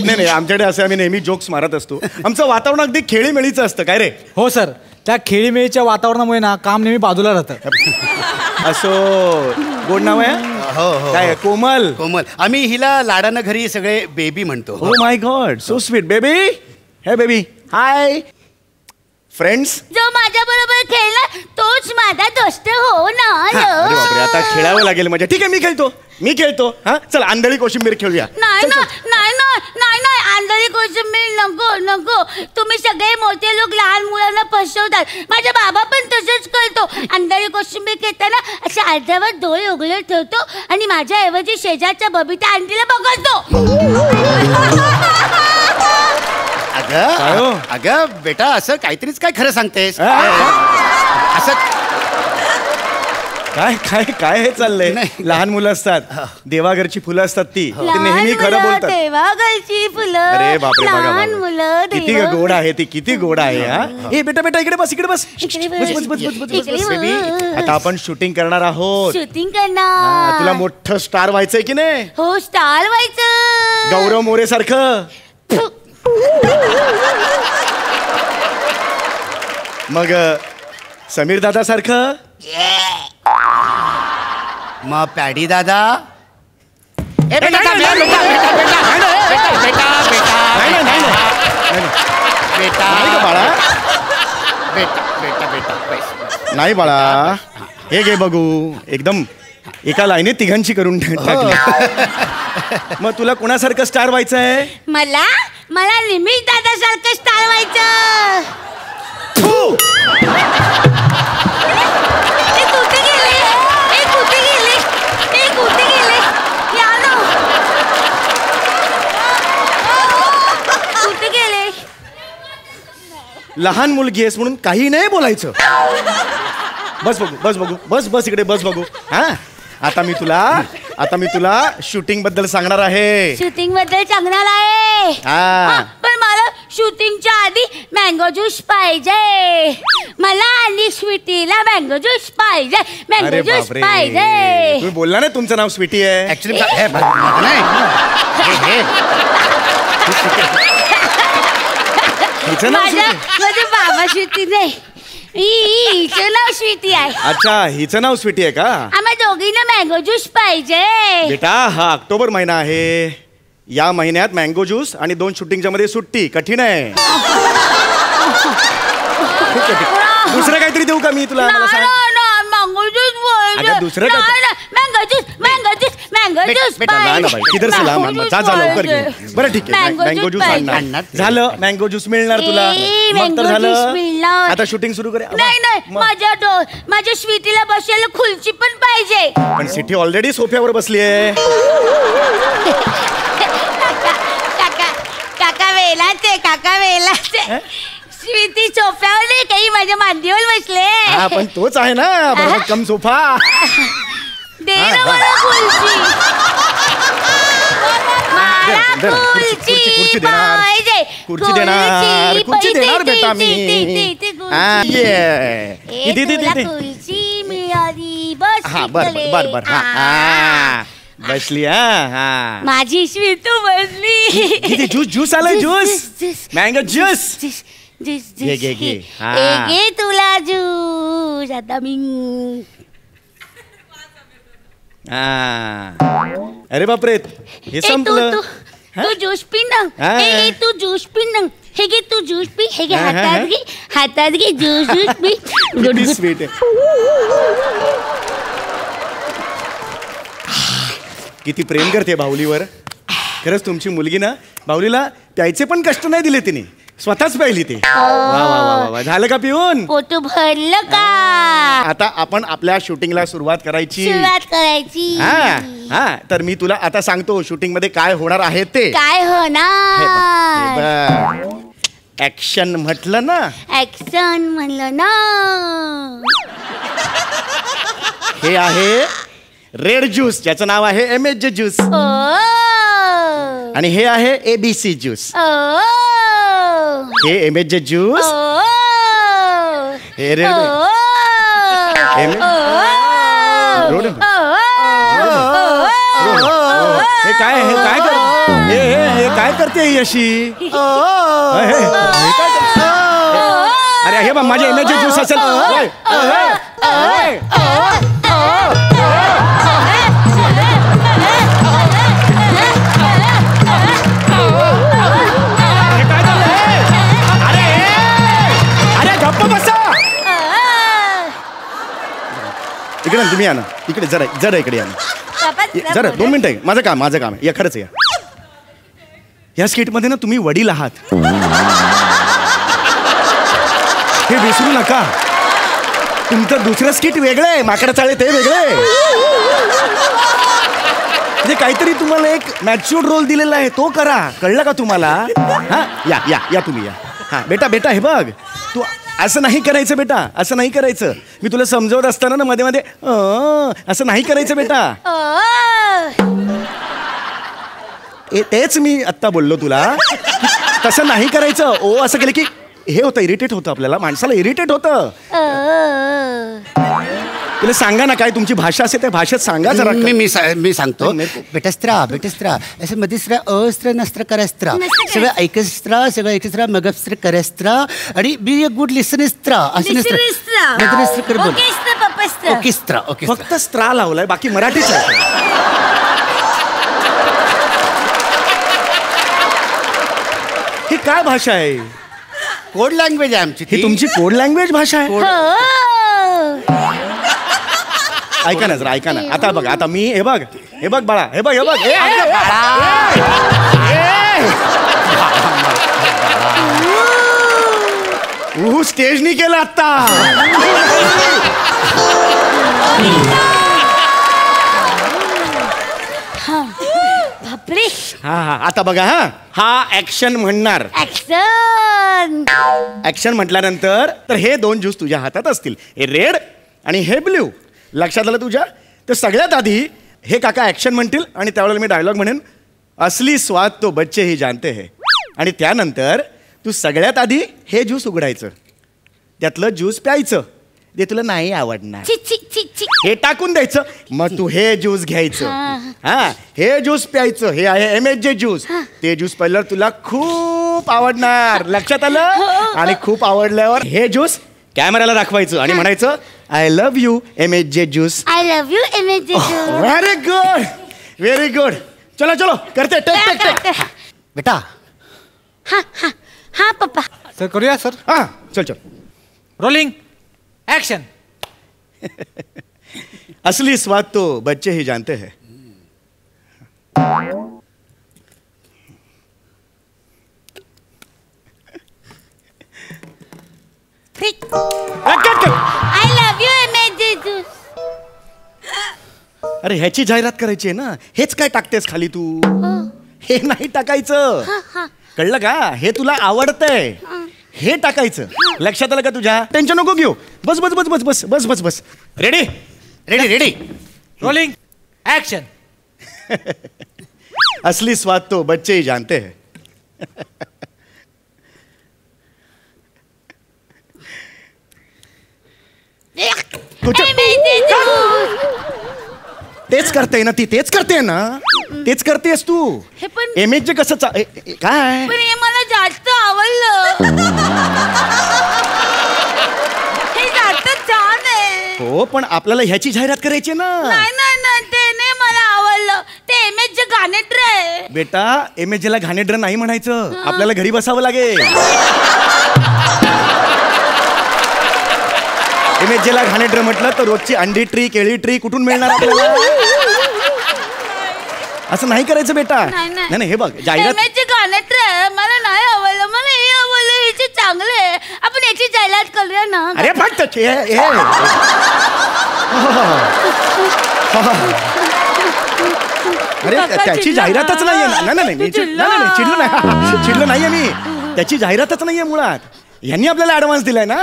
Speaker 7: नाही नाही, आमच्याकडे असे आम्ही नेहमी जोक्स मारत असतो. आमचं वातावरण अगदी खेळीमेळीचं असतं. काय रे.
Speaker 10: हो सर, त्या खेळीमेळीच्या वातावरणामुळे ना काम नेहमी बाजूला राहतं.
Speaker 7: असो. गोड नाव आहे.
Speaker 9: हो हो.
Speaker 7: काय कोमल.
Speaker 9: कोमल. आम्ही हिला लाडानं घरी सगळे बेबी म्हणतो.
Speaker 7: Oh my God, so sweet. Baby. हे बेबी. हाय. फ्रेंड्स.
Speaker 8: जो माझ्या बरोबर खेळला तोच माझा दोस्त हो ना.
Speaker 7: अरे बापरे, आता खेळावं लागेल म्हणजे. ठीक आहे मी खेळतो. हा चल आंधळी कोशिंबीर खेळूया.
Speaker 8: नाही नाही आंधळी कोशिंबीर नको नको. तुम्ही सगळे मोठे लोक लहान मुलांना फसवतात. माझा बाबा पण तसंच करतो. आंधळी कोशिंबीर खेळताना अशा अर्ध्यावर डोळे उघडे ठेवतो आणि माझ्या ऐवजी शेजारच्या बबिता आंटीला बघतो.
Speaker 9: अगं बेटा, असं काहीतरीच काय खरं सांगतेस. असं
Speaker 7: काय काय काय हे चाललंय. लहान मुलं असतात, देवाघरची फुलं असतात ती नेहमी खरं बोलतात.
Speaker 8: देवाघरची फुलं.
Speaker 7: अरे बापरे,
Speaker 8: लहान मुलं
Speaker 7: किती गोड आहे ती, किती गोड आहे. हा ए बेटा बेटा इकडे बस इकडे बस. आता आपण शूटिंग करणार आहोत.
Speaker 8: शूटिंग करणार.
Speaker 7: तुला मोठं स्टार व्हायचंय की नाही.
Speaker 8: हो स्टार व्हायचं.
Speaker 7: गौरव मोरे सारखं. मग समीर दादा सारखं.
Speaker 9: मग पॅडी दादा.
Speaker 7: नाही बाळा, हे घे बघू. एकदम एका लाईने तिघांची करून टाकली. मग तुला कोणासारखं स्टार व्हायचंय.
Speaker 8: मला निमिष दादा सारखं स्टार व्हायचं.
Speaker 7: लहान मुलगी आहेस म्हणून काही नाही बोलायचं. बस बघू बस बघू बस बस इकडे बस बघू. हा आता मी तुला शूटिंग बद्दल सांगणार आहे.
Speaker 8: शूटिंग बद्दल सांगणार आहे. पण मला शूटिंगच्या आधी मँगो ज्यूस पाहिजे. मला आणि स्वीटीला मँगो ज्यूस पाहिजे. मँगो ज्यूस पाहिजे.
Speaker 7: तुम्ही बोलला ना तुमचं नाव स्वीटी आहे.
Speaker 9: ऍक्च्युली
Speaker 8: माझे बाबा स्वीटी नाही, हिचं नाव स्वीटी आहे.
Speaker 7: अच्छा, हिचं नाव स्वीटी आहे का.
Speaker 8: आम्हा दोघींना मँगो ज्यूस पाहिजे.
Speaker 7: बेटा हा ऑक्टोबर महिना आहे. या महिन्यात मँगो ज्यूस आणि 2 शूटिंगच्या मध्ये सुट्टी कठीण आहे. दुसरं काहीतरी देऊ का मी तुला.
Speaker 8: मँगो ज्यूस
Speaker 7: दुसरं काय.
Speaker 8: मँगो ज्यूस
Speaker 7: बेटा जा ना बाई किधर से ला जा जा लवकर घेऊन बरं ठीक आहे मँगो ज्यूस आणणार झालं मँगो ज्यूस मिळणार तुला मग तर झालं आता शूटिंग सुरू करे
Speaker 8: नाही माझ्या स्वीटीला बसायला खुर्ची पण पाहिजे
Speaker 7: पण सिटी ऑलरेडी सोफ्यावर बसली आहे
Speaker 8: काका वेलाचे स्वीटी सोफ्यावर नाही काही माझ्या मांडीवर बसले
Speaker 7: हा पण तोच आहे ना भरभक्कम सोफा
Speaker 8: दे ना मला खुर्ची
Speaker 7: खुर्ची देणार बेटा मी
Speaker 8: खुर्ची मिळाली बस
Speaker 7: हा बर हा बसली हा
Speaker 8: माझी स्वीटू बसली
Speaker 7: ज्यूस आलं ज्यूस मँगो ज्यूस घे
Speaker 8: तुला ज्यूस आता मी
Speaker 7: अरे बापरे हे संपलं
Speaker 8: तू ज्यूस पी ना तू ज्यूस पी ना हे घे तू ज्यूस पी हे घे हातात घे ज्यूस पी गुड
Speaker 7: स्वीट किती प्रेम करते बाहुलीवर खरंच तुमची मुलगी ना बाहुलीला प्यायचे पण कष्ट नाही दिले तिने स्वतःच प्यायली ते वा झालं का पिऊन
Speaker 8: पोट भरलं का
Speaker 7: आता आपण आपल्या शूटिंगला सुरुवात करायची हा तर मी तुला आता सांगतो शूटिंग मध्ये काय होणार आहे ते
Speaker 8: काय होणार
Speaker 7: ऍक्शन म्हटलं ना
Speaker 8: ऍक्शन म्हणलं ना
Speaker 7: हे आहे रेड ज्यूस ज्याचं नाव आहे MHJ ज्यूस आणि हे आहे ABC ज्यूस हे MHJ ज्यूस हे रेड हे काय करते ही अशी अरे हे बघ माझे MHJ ज्यूस असेल इकडे तुम्ही या ना इकडे जरा इकडे या ना जरा 2 मिनिटं आहे माझं काम आहे या खरंच या या स्किटमध्ये ना तुम्ही वडील आहात हे विसरू नका तुमचं दुसरं स्किट वेगळं आहे माकडा चाळे ते वेगळे म्हणजे काहीतरी तुम्हाला एक मॅच्युअर्ड रोल दिलेला आहे तो करा कळलं का तुम्हाला हा या तुम्ही या हा बेटा हे बघ तू असं नाही करायचं बेटा असं नाही करायचं मी तुला समजवत असताना ना मध्ये मध्ये असं नाही करायचं बेटा तेच मी आत्ता बोललो तुला तसं नाही करायचं ओ असं केलं की हे होतं इरिटेट होतं आपल्याला माणसाला इरिटेट होतं तुला सांगा ना काय तुमची भाषा असेल त्या भाषेत सांगा जरा
Speaker 9: मी सांगतो बेटस्त्रा असं मध्यस्त्र अस्त्र नस्त्र करस्त्र सगळं ऐकस्त्र मगस्त्र करस्त्र आणि बी अ गुड लिसनिस्त्र असं कर ओके
Speaker 7: फक्त स्त्रा लावलाय बाकी मराठीच आहे ही काय भाषा आहे
Speaker 9: कोड लँग्वेज आहे आमची
Speaker 7: ही तुमची कोड लँग्वेज भाषा आहे ऐका ना आता बघ आता मी हे बघ बाळा हे बघ स्टेजनी केलं आता
Speaker 8: बापरे
Speaker 7: हा आता बघा हा ऍक्शन म्हणणार ऍक्शन म्हटल्यानंतर तर हे 2 ज्यूस तुझ्या हातात असतील हे रेड आणि हे ब्ल्यू लक्षात आलं तुझ्या तर सगळ्यात आधी हे काका ऍक्शन म्हणतील आणि त्यावेळेला मी डायलॉग म्हणेन असली स्वाद तो बच्चे ही जानते है आणि त्यानंतर तू सगळ्यात आधी हे ज्यूस उघडायचं त्यातलं ज्यूस प्यायचं ते तुला नाही आवडणार हे टाकून द्यायचं मग तू हे ज्यूस घ्यायचं हा हे ज्यूस प्यायचं हे आहे MHJ ज्यूस ते ज्यूस पहिलं तुला खूप आवडणार लक्षात आलं आणि खूप आवडल्यावर हे ज्यूस कॅमेराला दाखवायचं आणि म्हणायचं I love you MHJ juice very good चलो करते टेक
Speaker 9: बेटा
Speaker 8: हा पप्पा
Speaker 10: सर करूया सर
Speaker 7: हा चल
Speaker 10: रोलिंग ऍक्शन
Speaker 7: असली स्वाद तो बच्चे ही जानते हैं
Speaker 8: आय लव्ह यू एमएचे ज्यूस.
Speaker 7: अरे ह्याची जाहिरात करायची आहे ना, हेच काय टाकतेस खाली तू? हे नाही टाकायचं, कळलं का? हे तुला आवडतंय हे टाकायचं. लक्षात आलं का तुझ्या? टेन्शन नको घेऊ. बस बस बस बस बस बस बस बस. Ready
Speaker 9: ready ready.
Speaker 10: Rolling action.
Speaker 7: असली स्वाद तो बच्चे ही जानते हैं. तेच करते ना ती, तेच करते ना, तेच करतेस तू.
Speaker 8: हे पण
Speaker 7: एमएच कसं काय?
Speaker 8: पण हे मला जास्त आवडलं. हे जास्त छान आहे.
Speaker 7: हो पण आपल्याला ह्याची जाहिरात करायची ना.
Speaker 8: नाही नाही नाही, ते नाही मला आवडलं. ते एमएच घाणेरडं आहे.
Speaker 7: बेटा एमएच ला घाणेरडं नाही म्हणायचं, आपल्याला घरी बसावं लागेल. एमएच ला घाणेरडं म्हटलं तर रोजची अंडी ट्री केळी ट्री कुठून मिळणार आपल्याला? असं नाही करायचं बेटा.
Speaker 8: नाही
Speaker 7: नाही हे बघ जाहिरात.
Speaker 8: एमएच घाणेरडं आहे, मला नाही आवडलं. मला हे आवडलं. याचे चांगले आहे. आपण याची जाहिरात करूया ना.
Speaker 7: अरे फक्त अरे त्याची जाहिरातच नाहीये. नाही चिडलं नाहीये मी. त्याची जाहिरातच नाहीये मुळात. यांनी आपल्याला ऍडव्हान्स दिलाय ना.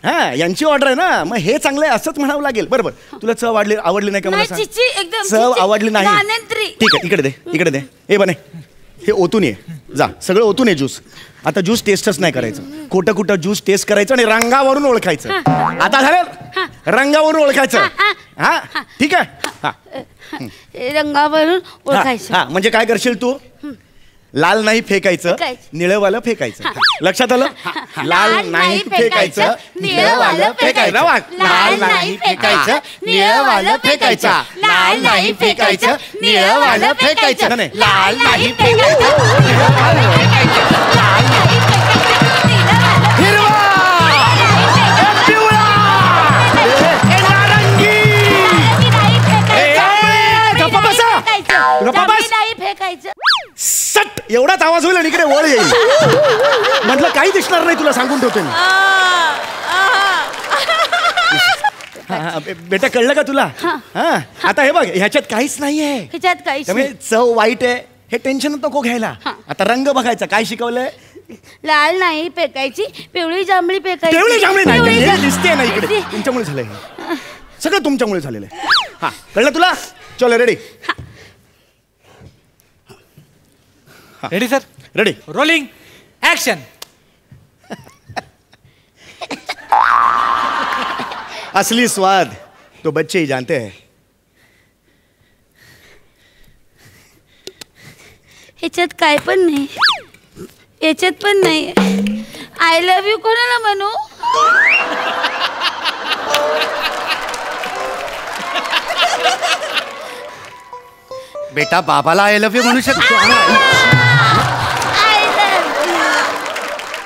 Speaker 7: हा यांची ऑर्डर आहे ना, मग हे चांगलं आहे असंच म्हणावं लागेल. बरोबर. तुला चव आवडली नाही का? मला सांग. चव आवडली नाही. ठीक आहे इकडे दे हे बने. हे ओतून ये जा, सगळं ओतून ये ज्यूस. आता ज्यूस टेस्टच नाही करायचं. खोटं ज्यूस टेस्ट करायचं आणि रंगावरून ओळखायचं. आता झालं रंगावरून ओळखायचं. हा ठीक आहे.
Speaker 8: रंगावरून ओळखायचं.
Speaker 7: हा म्हणजे काय करशील तू? लाल नाही फेकायचं, निळवालं फेकायचं. लक्षात आलं? लाल नाही फेकायचं, निळवालं फेकायचं.
Speaker 9: लाल नाही फेकायचं, निळवालं फेकायचं. लाल नाही फेकायचं, निळवालं फेकायचं. लाल नाही फेकायचं, निळवालं फेकायचं. लाल नाही फेकायचं, हिरवा, पिवळा, नारंगी.
Speaker 7: गप्पा बसा. गप्पा बस.
Speaker 8: नाही फेकायचं.
Speaker 7: सट एवढाच आवाज होईल आणि इकडे वळ येईल. म्हटलं काही दिसणार नाही तुला, सांगून ठेवतो मी. बेटा कळलं का तुला? हा आता हे बघ ह्याच्यात काहीच नाहीये.
Speaker 8: ह्याच्यात काहीच
Speaker 7: त्यामुळे चव वाईट आहे हे टेन्शन नको घ्यायला. आता रंग बघायचा. काय शिकवलंय?
Speaker 8: लाल नाही फेकायची, पिवळी जांभळी फेकायची.
Speaker 7: पिवळी जांभळी नाही, हे दिसते ना इकडे. तुमच्यामुळे झालंय सगळं, तुमच्यामुळे झालेलं आहे. हा कळलं तुला? चलो ready.
Speaker 10: Ready sir.
Speaker 7: Ready
Speaker 10: rolling action.
Speaker 7: असली स्वाद तो बच्चे ही जानते हैं.
Speaker 8: ह्याच्यात काय पण नाही, याच्यात पण नाही. आय लव्ह यू कोणाला म्हणू?
Speaker 9: बेटा बाबाला आय लव्ह यू म्हणू शकतो.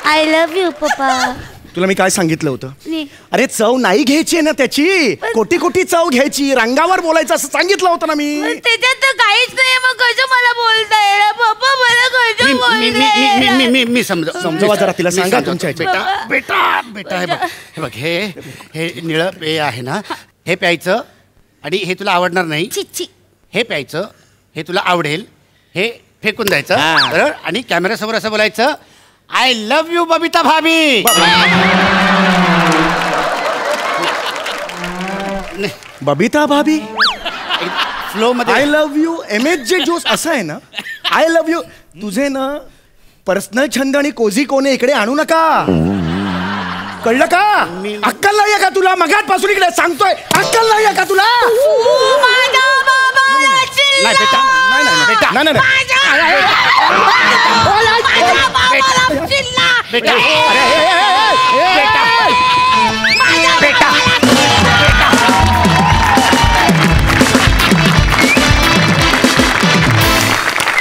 Speaker 8: आय लव्ह यू पप्पा.
Speaker 7: तुला मी काय सांगितलं होतं?
Speaker 8: नाही.
Speaker 7: अरे चव नाही घ्यायची ना त्याची, कोटी चव घ्यायची, रंगावर बोलायचं असं सांगितलं होतं ना मी.
Speaker 8: त्याच्यात तर काहीच नाही. मग कसं मला बोलताय पप्पा? मला कसं बोलताय?
Speaker 9: मी
Speaker 7: समजवा जरा तिला. सांगा तुमच्या
Speaker 9: बेटा बेटा बेटा हे बघ हे निळं पेय आहे ना, हे प्यायचं आणि हे तुला आवडणार नाही. हे प्यायचं, हे तुला आवडेल. हे फेकून द्यायचं बरोबर. आणि कॅमेऱ्यासमोर असं बोलायचं, आय लव्ह यू बबिता भाभी.
Speaker 7: बबिता भाभी
Speaker 9: फ्लो मध्ये
Speaker 7: I love you MH juice असं आहे ना. I love you. तुझे ना पर्सनल छंद आणि कोझी कोणे इकडे आणू नका. कळलं का? अक्कल नाहीये का तुला? मगाचपासून इकडे सांगतोय, अक्कल नाहीये का तुला?
Speaker 9: नाही बेटा, नाही बेटा, नाही बेटा, बेटा.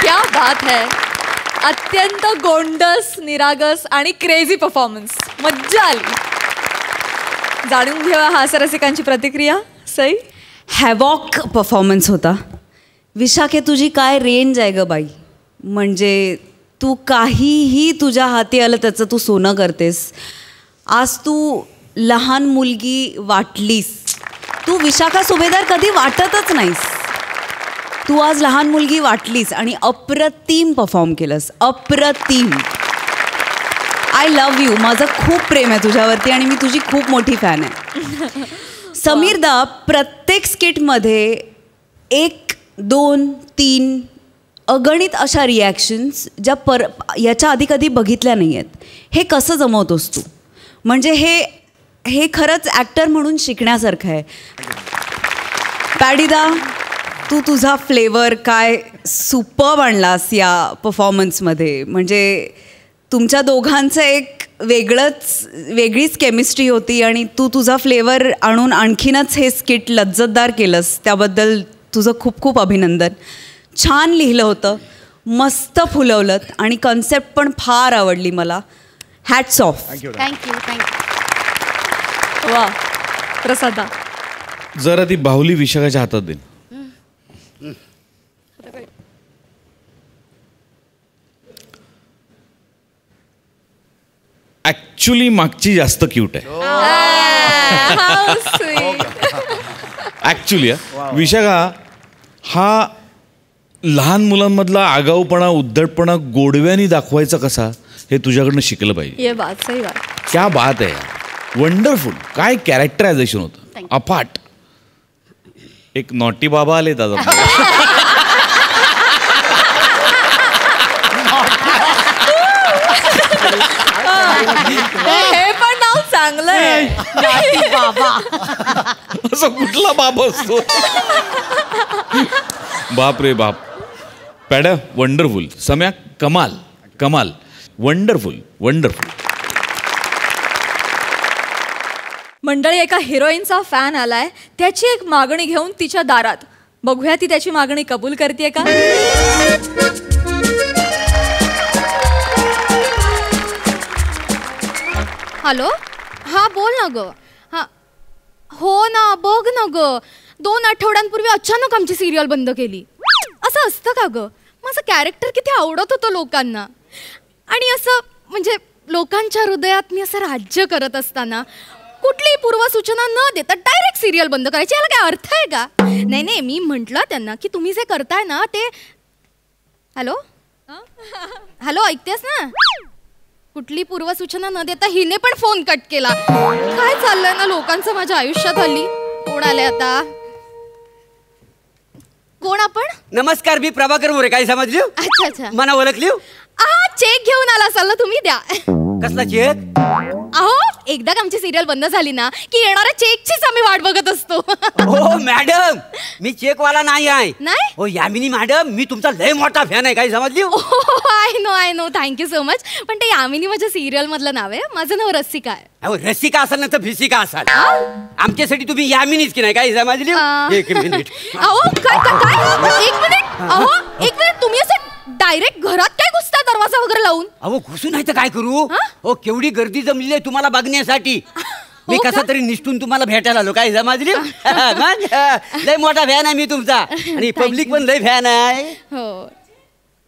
Speaker 1: क्या बात है. अत्यंत गोंडस, निरागस आणि क्रेझी परफॉर्मन्स. मज्जा आली. जाणून घेऊया हास्यरसिकांची प्रतिक्रिया. सई.
Speaker 5: हॅवॉक परफॉर्मन्स होता. विशाखे तुझी काय रेंज आहे ग बाई. म्हणजे तू काहीही तुझ्या हाती आलं त्याचं तू सोनं करतेस. आज तू लहान मुलगी वाटलीस. तू विशाखा सुभेदार कधी वाटतच नाहीस. तू आज लहान मुलगी वाटलीस आणि अप्रतिम परफॉर्म केलंस. अप्रतिम. I love you. माझं खूप प्रेम आहे तुझ्यावरती आणि मी तुझी खूप मोठी फॅन आहे. समीरदा प्रत्येक स्किटमध्ये 1, 2, 3 अगणित अशा रिॲक्शन्स ज्या याच्या आधी कधी बघितल्या नाही आहेत. हे कसं जमवतोस तू? म्हणजे हे खरंच ॲक्टर म्हणून शिकण्यासारखं आहे. पॅडीदा तू तुझा फ्लेवर काय सुपर्ब आणलास या परफॉर्मन्समध्ये. म्हणजे तुमच्या दोघांचं एक वेगळीच केमिस्ट्री होती आणि तू तुझा फ्लेवर आणून आणखीनच हे स्किट लज्जतदार केलंस. त्याबद्दल तुझं खूप खूप अभिनंदन. छान लिहिलं होतं, मस्त फुलवलं आणि कन्सेप्ट पण फार आवडली मला. Hats off.
Speaker 8: थँक्यू.
Speaker 1: वा प्रसादा.
Speaker 6: जरा ती बाहुली विशाखाच्या हातात देईन. ऍक्च्युली मागची जास्त क्यूट आहे. ऍक्च्युली विशाखा हा लहान मुलांमधला आगाऊपणा उद्धटपणा गोडव्याने दाखवायचा कसा हे तुझ्याकडनं शिकलं पाहिजे.
Speaker 1: ये बात सही बात.
Speaker 6: क्या बात आहे. वंडरफुल. काय कॅरेक्टरायझेशन होतं अफाट. एक नॉटी बाबा आले दादा.
Speaker 1: हे पण नाव चांगलं आहे.
Speaker 8: बाबा.
Speaker 6: असं कुठला बाप असतो. बाप रे बाप. पॅडा वंडरफुल. सम्या कमाल कमाल. Wonderful wonderful.
Speaker 1: मंडळी एका हिरोईनचा फॅन आलाय. त्याची एक मागणी घेऊन तिच्या दारात. बघूया ती त्याची मागणी कबूल करते का.
Speaker 11: हॅलो. हां बोल ना ग. हां हो ना बघ ना ग. 2 आठवड्यांपूर्वी अचानक आमची सिरियल बंद केली. असं असतं का ग. माझं कॅरेक्टर किती आवडत होतं लोकांना आणि असं म्हणजे लोकांच्या हृदयात मी असं राज्य करत असताना कुठलीही पूर्वसूचना न देता डायरेक्ट सिरियल बंद करायची. याला काय अर्थ आहे का. नाही मी म्हटलं त्यांना की तुम्ही जे करताय ना ते. हॅलो हॅलो ऐकतेस ना. कुठली पूर्वसूचना न देता हिने पण फोन कट केला. काय चाललंय ना लोकांचं माझ्या आयुष्यात हल्ली. कोण आले आता. कोण आपण.
Speaker 4: नमस्कार मी प्रभाकर मोरे. काय समजली.
Speaker 11: अच्छा
Speaker 4: मना ओळखली.
Speaker 11: चेक घेऊन आला असाल ना तुम्ही. द्या.
Speaker 4: कसला चेक.
Speaker 11: अहो एकदा आमची सिरियल बंद झाली ना की येणाऱ्या चेकचीच आम्ही वाट बघत असतो.
Speaker 4: हो मॅडम मी चेकवाला नाही आहे.
Speaker 11: नाही.
Speaker 4: हो यामिनी मॅडम मी तुमचा लय मोठा फॅन आहे. काय समजली.
Speaker 11: I know thank you so much. पण ते यामिनी माझ्या सिरियल मधलं नाव आहे. माझं नाव रसिका आहे.
Speaker 4: अहो रसिका असाल ना तर भिसिका असाल. आमच्यासाठी तुम्ही यामिनीच की नाही. काय समजली. एक मिनिट.
Speaker 11: अहो काय एक मिनिट तुम्ही असं डायरेक्ट घरात काय घुसता दरवाजा वगैरे लावून.
Speaker 4: अहो घुसून नाही तर काय करू. हो केवढी गर्दी जमली आहे तुम्हाला बघण्यासाठी. मी कसा तरी निष्ठून तुम्हाला भेटायला आलो. काय समजली. लय मोठा फॅन आहे मी तुमचा आणि पब्लिक पण लय फॅन आहे.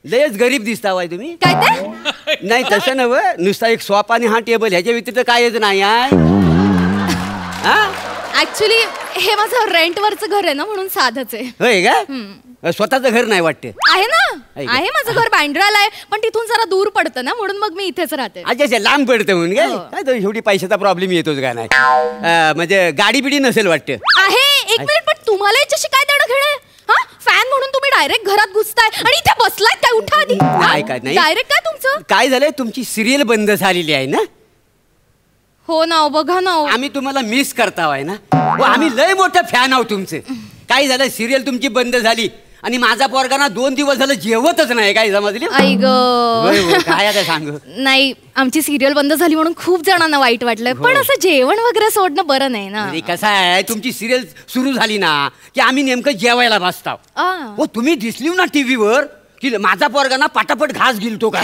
Speaker 4: लयच गरीब दिसता वाय तुम्ही.
Speaker 11: काय ते.
Speaker 4: नाही तसं नव. नुसता एक सोफा आणि हा टेबल ह्याच्या व्यतिरिक्त कायच नाही आहे.
Speaker 11: ऍक्च्युली हे माझं रेंटवरचं घर आहे ना म्हणून साधच आहे.
Speaker 4: होय का. स्वतःचं घर नाही वाटते.
Speaker 11: आहे ना. आहे माझं घर बँड्राला आहे पण तिथून जरा दूर पडतं ना म्हणून मग मी इथेच राहते.
Speaker 4: अच्छा लांब पडतं म्हणून काय तो शेवटी पैशाचा प्रॉब्लेम येतोच का नाही. म्हणजे गाडी बिडी नसेल वाटते.
Speaker 11: आहे. एक मिनिट पण तुम्हाला याच्याशी काय देणं घेणं. फॅन म्हणून तुम्ही डायरेक्ट घरात घुसताय आणि इथे बसलाय काय. उठा आधी.
Speaker 4: नाही
Speaker 11: डायरेक्ट काय तुमचं.
Speaker 4: काय झालंय तुमची सिरियल बंद झालेली आहे ना.
Speaker 11: हो ना बघा ना.
Speaker 4: आम्ही तुम्हाला मिस करताय ना. आम्ही लय मोठे फॅन आहोत तुमचे. काय झालं सिरियल तुमची बंद झाली आणि माझा पोरगा ना 2 दिवस झालं जेवतच नाही. काय समजली.
Speaker 11: आई ग.
Speaker 4: काय आता सांग.
Speaker 11: नाही आमची सिरियल बंद झाली म्हणून खूप जणांना वाईट वाटलंय पण असं जेवण वगैरे सोडणं बरं नाही ना.
Speaker 4: कसं आहे तुमची सिरियल सुरू झाली ना की आम्ही नेमकं जेवायला बसतो. हो तुम्ही दिसली ना टीव्हीवर की माझा पोरगा ना पटापट घास गिलतो का.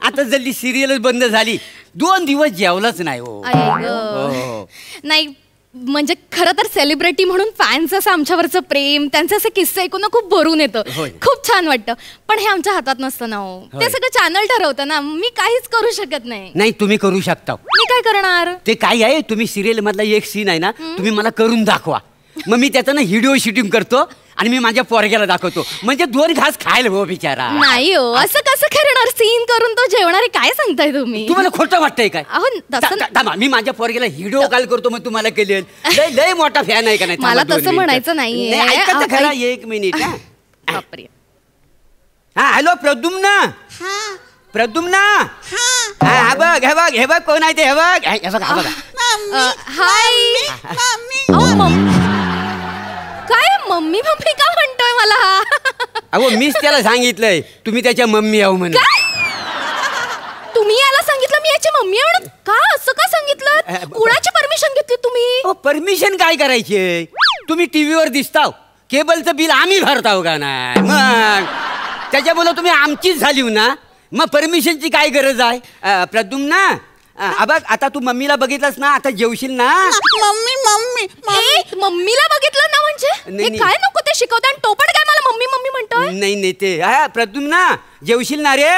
Speaker 4: आता जल्दी सिरियलच बंद झाली 2 दिवस जेवलंच नाही. हो
Speaker 11: नाही म्हणजे खरं तर सेलिब्रिटी म्हणून फॅन्स असं आमच्यावरचं प्रेम, त्यांचे असे किस्से ऐकून ना खूप भरून येतं, खूप छान वाटतं. पण हे आमच्या हातात नसतं ना हो. ते सगळं चॅनल ठरवतं ना, मी काहीच करू शकत नाही.
Speaker 4: नाही तुम्ही करू शकता.
Speaker 11: मी काय करणार?
Speaker 4: ते काय आहे, तुम्ही सिरियल मधला एक सीन आहे ना, तुम्ही मला करून दाखवा. मग मी त्याचं ना व्हिडिओ शूटिंग करतो आणि मी माझ्या पोरग्याला दाखवतो, म्हणजे 2 घास खायला हो बिचारा.
Speaker 11: नाही हो, असं कसं करणार? सीन करून तो जेवणार आहे, काय सांगताय तुम्ही?
Speaker 4: तुम्हाला खोटं वाटतंय काय?
Speaker 11: अहो तसं
Speaker 4: थांबा, मी माझ्या पोरग्याला व्हिडिओ कॉल करतो, मग तुम्हाला केलेल. लय मोठा फॅन आहे का नाही?
Speaker 11: मला तसं म्हणायचं नाहीये.
Speaker 4: ऐका तर खरा, 1 मिनिट.
Speaker 11: बापरे.
Speaker 4: हा हॅलो प्रद्युम्न. प्रद्युम्न. हा बघ, हे बघ कोण आहे ते, हे बघ, हे बघ, हा बघा.
Speaker 11: हाय. काय मम्मी मम्मी का म्हणतोय मला?
Speaker 4: अहो मीच त्याला सांगितलंय तुम्ही त्याच्या मम्मी आहो म्हणून.
Speaker 11: तुम्ही याला सांगितलं मी याची मम्मी आहे म्हणून? का असं का सांगितलं? कुणाची परमिशन घेतली तुम्ही?
Speaker 4: परमिशन काय करायची? तुम्ही टीव्हीवर दिसताव, केबलचं बिल आम्ही भरताव का नाही? मग त्याच्यामुळे तुम्ही आमचीच झाली ना, मग परमिशनची काय गरज आहे? प्रद्युम्न बघ, आता तू मम्मीला बघितलंस ना, आता जेवशील ना?
Speaker 8: मम्मी मम्मी
Speaker 11: मम्मीला बघितलं ना म्हणजे काय नको ते शिकवते, आणि तो पण काय मला मम्मी मम्मी म्हणतोय?
Speaker 4: नाही ते प्रद्युम्न जेवशील ना रे?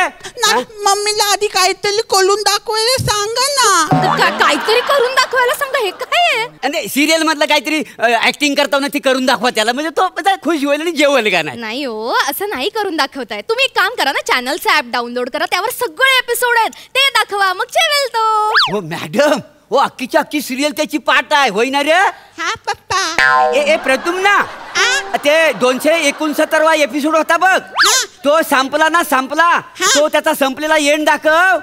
Speaker 8: मम्मीला आधी काहीतरी करून दाखवायला सांगा ना.
Speaker 11: काहीतरी करून दाखवायला सांगा, हे काय आहे?
Speaker 4: सिरियल मधलं काहीतरी ऍक्टिंग करताना ती करून दाखवा त्याला, म्हणजे तो खुश होईल आणि जेवल का नाही.
Speaker 11: नाही हो, असं नाही करून दाखवताय. तुम्ही एक काम करा ना, चॅनलचं ऍप डाउनलोड करा, त्यावर सगळे एपिसोड आहेत, ते दाखवा, मग जेवेल तो.
Speaker 4: हो मॅडम, हो अख्खीच्या अख्खी सिरियल त्याची पाठ आहे, होई ना रे?
Speaker 8: हा पप्पा.
Speaker 4: ए प्रद्युम्न, ते 269वा एपिसोड होता बघ, तो संपला ना, संपला तो, त्याचा संपलेला एंड दाखव.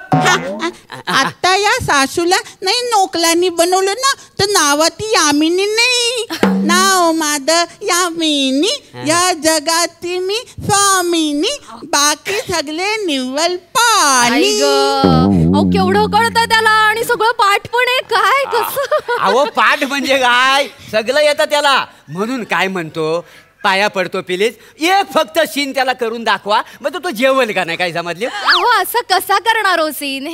Speaker 8: आता या सासूला नाही नोकलांनी बनवलं ना, तर नावाती यामिनी नाही, नाव माझं यामिनी, या जगाती मी स्वामिनी, बाकी सगळे निव्वळ पाणी.
Speaker 11: अहो केवढं कळतंय त्याला, आणि सगळं पाठ पण आहे. काय कसं?
Speaker 4: अहो पाठ म्हणजे काय, सगळं येतं त्याला. म्हणून काय म्हणतो, पाया पडतो प्लीज, एक फक्त सीन त्याला करून दाखवा, मग तो जेवल का नाही, काय समजले?
Speaker 11: अहो असं कसा करणार हो सीन?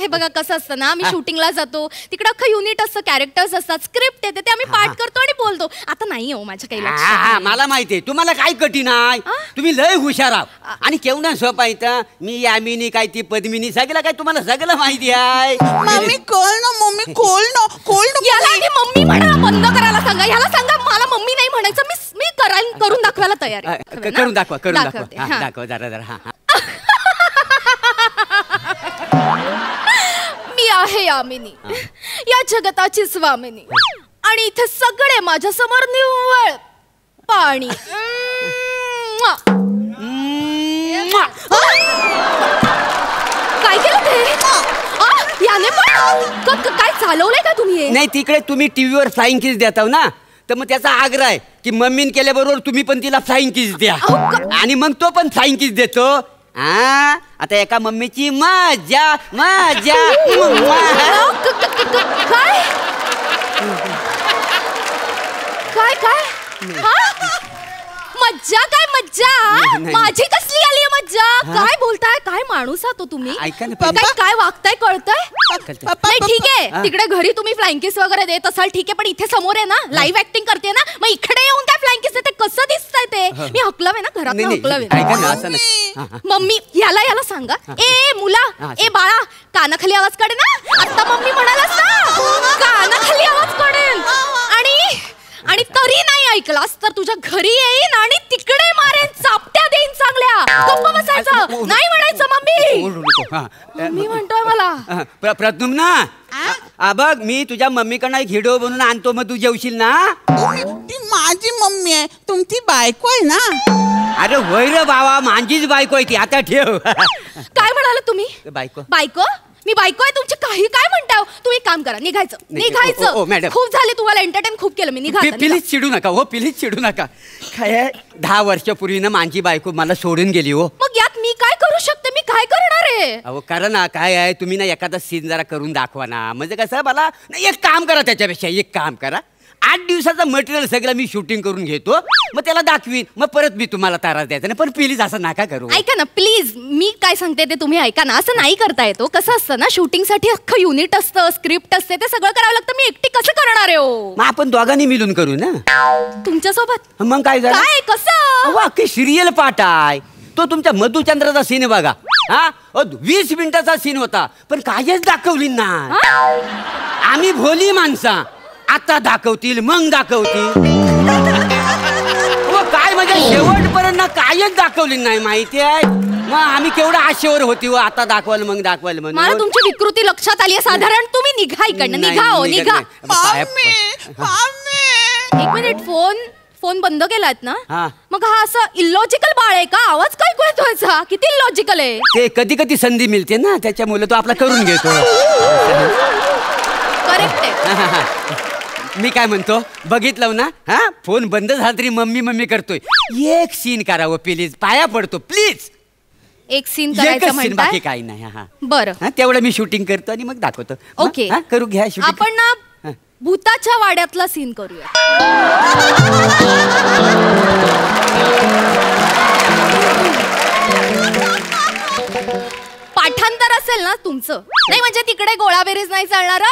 Speaker 11: हे बघा कसं असतं ना, आम्ही शूटिंगला जातो, तिकडे अख्खं युनिट असतं, कॅरेक्टर्स असतात, स्क्रिप्ट येते, ते आम्ही पाठ करतो आणि बोलतो. आता नाही हो माझ्या काही लक्षात.
Speaker 4: मला माहितीये तुम्हाला काय कठीण आहे, तुम्ही लय हुशार आहात आणि केवढा सोपा आहे. मी यामिनी काय ती पद्मिनी, सगळं काय तुम्हाला सगळं माहिती आहे.
Speaker 8: मम्मी कोल ना, मम्मी कोल ना, कोल ना.
Speaker 11: याला आधी मम्मी म्हणा बंद करायला सांगा, ह्याला सांगा मला मम्मी नाही म्हणायचं, मी करून दाखवायला तयार आहे.
Speaker 4: करून दाखवा, करून दाखवा, दाखवा जरा.
Speaker 11: मी आहे यामिनी, या जगताची स्वामिनी, आणि इथे सगळे माझ्या समोर निव्वळ पाणी. काय केलं ते? याने पण काय चालवलंय का तुम्ही?
Speaker 4: नाही, तिकडे तुम्ही टीव्हीवर फ्लाइंग किस देताव ना, तर मग त्याचा आग्रह आहे की मम्मीन केल्याबरोबर तुम्ही पण तिला फ्लाइंग किस द्या, आणि मग तो पण फ्लाइंग किस देतो. आता एका मम्मीची मजा मजा.
Speaker 11: काय काय मज्जा? काय मज्जा? माझी कसली आली मज्जा? काय बोलताय? काय माणूस आहात तुम्ही? काय वागताय कळतंय? नाही ठीक आहे, तिकडे घरी तुम्ही फ्लाइंग किस वगैरे देत असाल ठीक आहे, पण इथे समोर आहे ना, लाईव्ह ऍक्टिंग करते ना, मग इकडे येऊन काय फ्लाइंग किस देते? कसं दिसतंय ते? मी हकलवे ना, घरात हकलवे. मम्मी याला सांगा, ए मुला, ए बाळा, कानाखाली आवाज काढे ना. आता मम्मी म्हणालास ना, कानाखाली आवाज काढेन, आणि तरी नाही ऐकलास तर तुझ्या घरी येईन आणि तिकडे मारेन, चापट्या देईन चांगल्या. गप्प बसायचं नाही, म्हणायचं मम्मी. मी म्हणतोय मला.
Speaker 4: प्रद्युम्न, बघ मी तुझ्या मम्मीकडनं एक व्हिडिओ बनवून आणतो, मग तू जेवशील ना.
Speaker 8: ती माझी मम्मी आहे, तुमची बायको आहे ना.
Speaker 4: अरे होय रे बाबा, माझीच बायको आहे ती. आता ठेव.
Speaker 11: काय म्हणाला तुम्ही? बायको? मी बायको आहे तुमची? काही काय म्हणताय? तुम्ही काम करा, निघायचं.
Speaker 4: मॅडम
Speaker 11: खूप झाले, तुम्हाला एंटरटेन खूप केलं मी. निघायचं.
Speaker 4: प्लीज चिडू नका हो, प्लीज चिडू नका. काय 10 वर्षापूर्वी ना माझी बायको मला सोडून गेली हो.
Speaker 11: मग यात मी काय करू शकते? मी काय करणार आहे?
Speaker 4: अहो करा ना, काय आहे, तुम्ही ना एखादा सीन जरा करून दाखवा ना, म्हणजे कसं मला एक काम करा, त्याच्यापेक्षा एक काम करा, 8 दिवसाचं मटेरियल सगळं मी शूटिंग करून घेतो, मग त्याला दाखवीन, मग परत मी तुम्हाला त्रास द्यायचा नाही. पण प्लीज असं नका करू.
Speaker 11: ऐका ना प्लीज, मी काय सांगते ते तुम्ही ऐका ना. असं नाही करता येतो. कसं असतं ना, शूटिंगसाठी अख्खं युनिट असतं, स्क्रिप्ट असते, ते सगळं करावं लागतं. मी एकटी कसं करणार आहे हो?
Speaker 4: मग आपण दोघांनी मिळून करू ना.
Speaker 11: तुमच्यासोबत
Speaker 4: मग काय झालं?
Speaker 11: काय कसं?
Speaker 4: अख्खी सिरियल पाठ आहे. तो तुमच्या मधुचंद्राचा सीन बघा. 20 मिनिटाचा सीन होता, पण कायच दाखवली ना. आम्ही भोली माणसा, आता दाखवतील मग दाखवतील. काय म्हणजे शेवटपर्यंत कायच दाखवली नाही, माहिती आहे. मग आम्ही केवढा आशेवर होती व आता दाखवाल मग दाखवाल म्हणून.
Speaker 11: मला तुमची विकृती लक्षात आली आहे. साधारण तुम्ही निघा इकडनं. निघा हो निघा. एक मिनिट, फोन बंद केलात ना? मग हा असं इलॉजिकल बाळ आहे का? आवाज काय कळतोय? किती इलॉजिकल आहे
Speaker 4: ते. कधी कधी संधी मिळते ना, त्याच्यामुळे तो आपला करून घेतो.
Speaker 11: करेक्ट आहे.
Speaker 4: मी काय म्हणतो, बघितलं ना, फोन बंद झाला तरी मम्मी मम्मी करतोय. एक सीन करावं प्लीज, पाया पडतो प्लीज.
Speaker 11: एक सीन करायचं म्हणताय?
Speaker 4: बाकी काही नाही.
Speaker 11: बरं,
Speaker 4: तेवढं मी शूटिंग करतो आणि मग दाखवतो.
Speaker 11: ओके,
Speaker 4: करू घ्या शूटिंग.
Speaker 11: आपण ना भूताच्या वाड्यातला सीन करूया. पाठांतर असेल ना तुमचं? नाही म्हणजे तिकडे गोळाबेरीज नाही चालणार.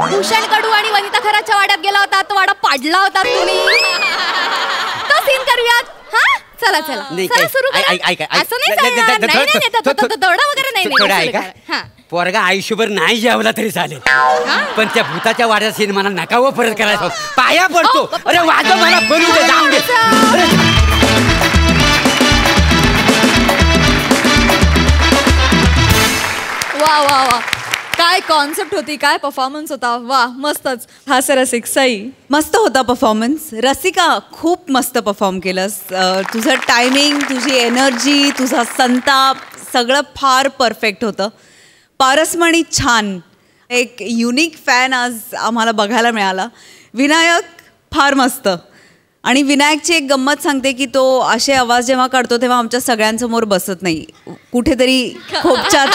Speaker 11: भूषण कडू आणि वनिता खराच्या वाड्यात गेला होता, तो वाडा पाडला होता तुम्ही. तो सीन करूयात. चला चला चला सुरू करा. असं नाही चालणार. नाही तेवढा वगैरे नाही.
Speaker 4: पोरगा आयुष्यभर नाही जेवला तरी चालेल, पण त्या भूताच्या वाड्यात सीन मला नका व परत करायचं. पाया पडतो. अरे वाजव, मला बनू दे, जाऊ दे.
Speaker 1: वा वा वा, काय कॉन्सेप्ट होती, काय परफॉर्मन्स होता. वा, मस्तच. हास्यरसिक सई,
Speaker 5: मस्त होता परफॉर्मन्स. रसिका, खूप मस्त परफॉर्म केलंस. तुझं टायमिंग, तुझी एनर्जी, तुझा संताप, सगळं फार परफेक्ट होतं. पारसमणी छान. एक युनिक फॅन आज आम्हाला बघायला मिळाला. विनायक फार मस्त. आणि विनायकची एक गंमत सांगते की तो असे आवाज जेव्हा काढतो तेव्हा आमच्या सगळ्यांसमोर बसत नाही, कुठेतरी खोपच्यात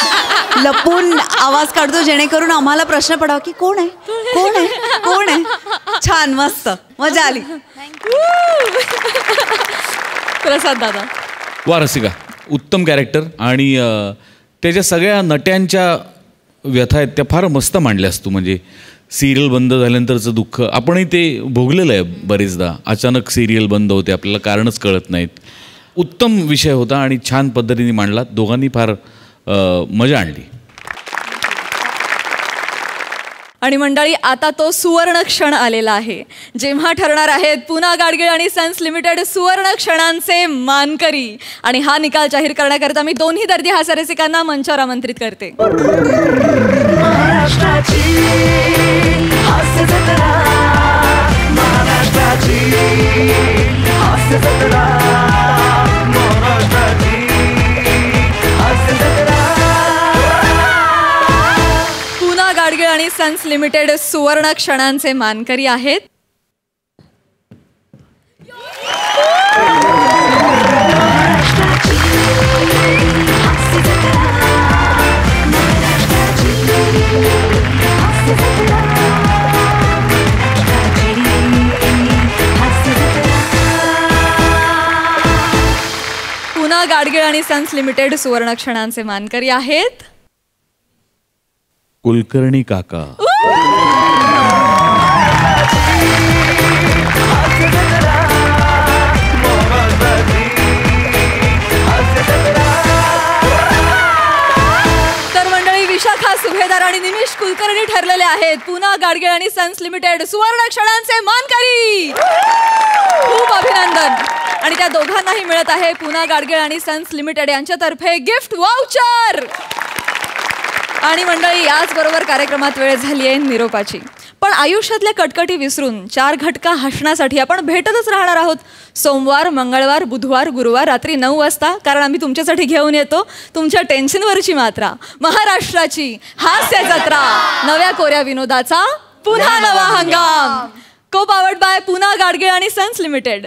Speaker 5: लपून आवाज काढतो, जेणेकरून आम्हाला प्रश्न पडावा की कोण आहे कोण आहे कोण आहे. छान, मस्त, मजा आली.
Speaker 1: प्रसाद दादा.
Speaker 6: वा रसिका, उत्तम कॅरेक्टर. आणि त्याच्या सगळ्या नट्यांच्या व्यथा आहेत त्या फार मस्त मांडल्यास तू. म्हणजे सिरियल बंद झाल्यानंतरचं दुःख आपणही ते भोगलेलं आहे बरेचदा. अचानक सिरियल बंद होते, आपल्याला कारणच कळत नाहीत. उत्तम विषय होता आणि छान पद्धतीने मांडला. दोघांनी फार मजा आणली.
Speaker 1: आणि मंडळी, आता तो सुवर्ण क्षण आलेला आहे जेव्हा ठरणार आहेत पुना गाडगीळ आणि सन्स लिमिटेड सुवर्ण क्षणांचे मानकरी. आणि हा निकाल जाहीर करण्याकरता मी दोन्ही दर्दी हास्यरसिकांना मंचावर आमंत्रित करते. पुना गाडगीळ आणि सन्स लिमिटेड सुवर्ण क्षणांचे मानकरी आहेत. पुना गाडगीळ आणि सन्स लिमिटेड सुवर्ण क्षणांचे मानकरी आहेत
Speaker 6: कुलकर्णी काका.
Speaker 1: तर मंडळी, विशाखा सुभेदार आणि निमिष कुलकर्णी ठरलेले आहेत पुना गाडगीळ आणि सन्स लिमिटेड सुवर्ण क्षणांचे मानकरी. खूप अभिनंदन. आणि त्या दोघांनाही मिळत आहे पुना गाडगीळ आणि सन्स लिमिटेड यांच्यातर्फे गिफ्ट वाउचर. आणि मंडळी, याचबरोबर कार्यक्रमात वेळ झाली आहे निरोपाची. पण आयुष्यातल्या कटकटी विसरून 4 घटका हसण्यासाठी आपण भेटतच राहणार आहोत सोमवार, मंगळवार, बुधवार, गुरुवार रात्री 9 वाजता. कारण आम्ही तुमच्यासाठी घेऊन येतो तुमच्या टेन्शनवरची मात्रा, महाराष्ट्राची हास्य जत्रा, नव्या कोऱ्या विनोदाचा पुन्हा नवा हंगाम. को पावर्ड बाय पुना गाडगीळ आणि सन्स लिमिटेड.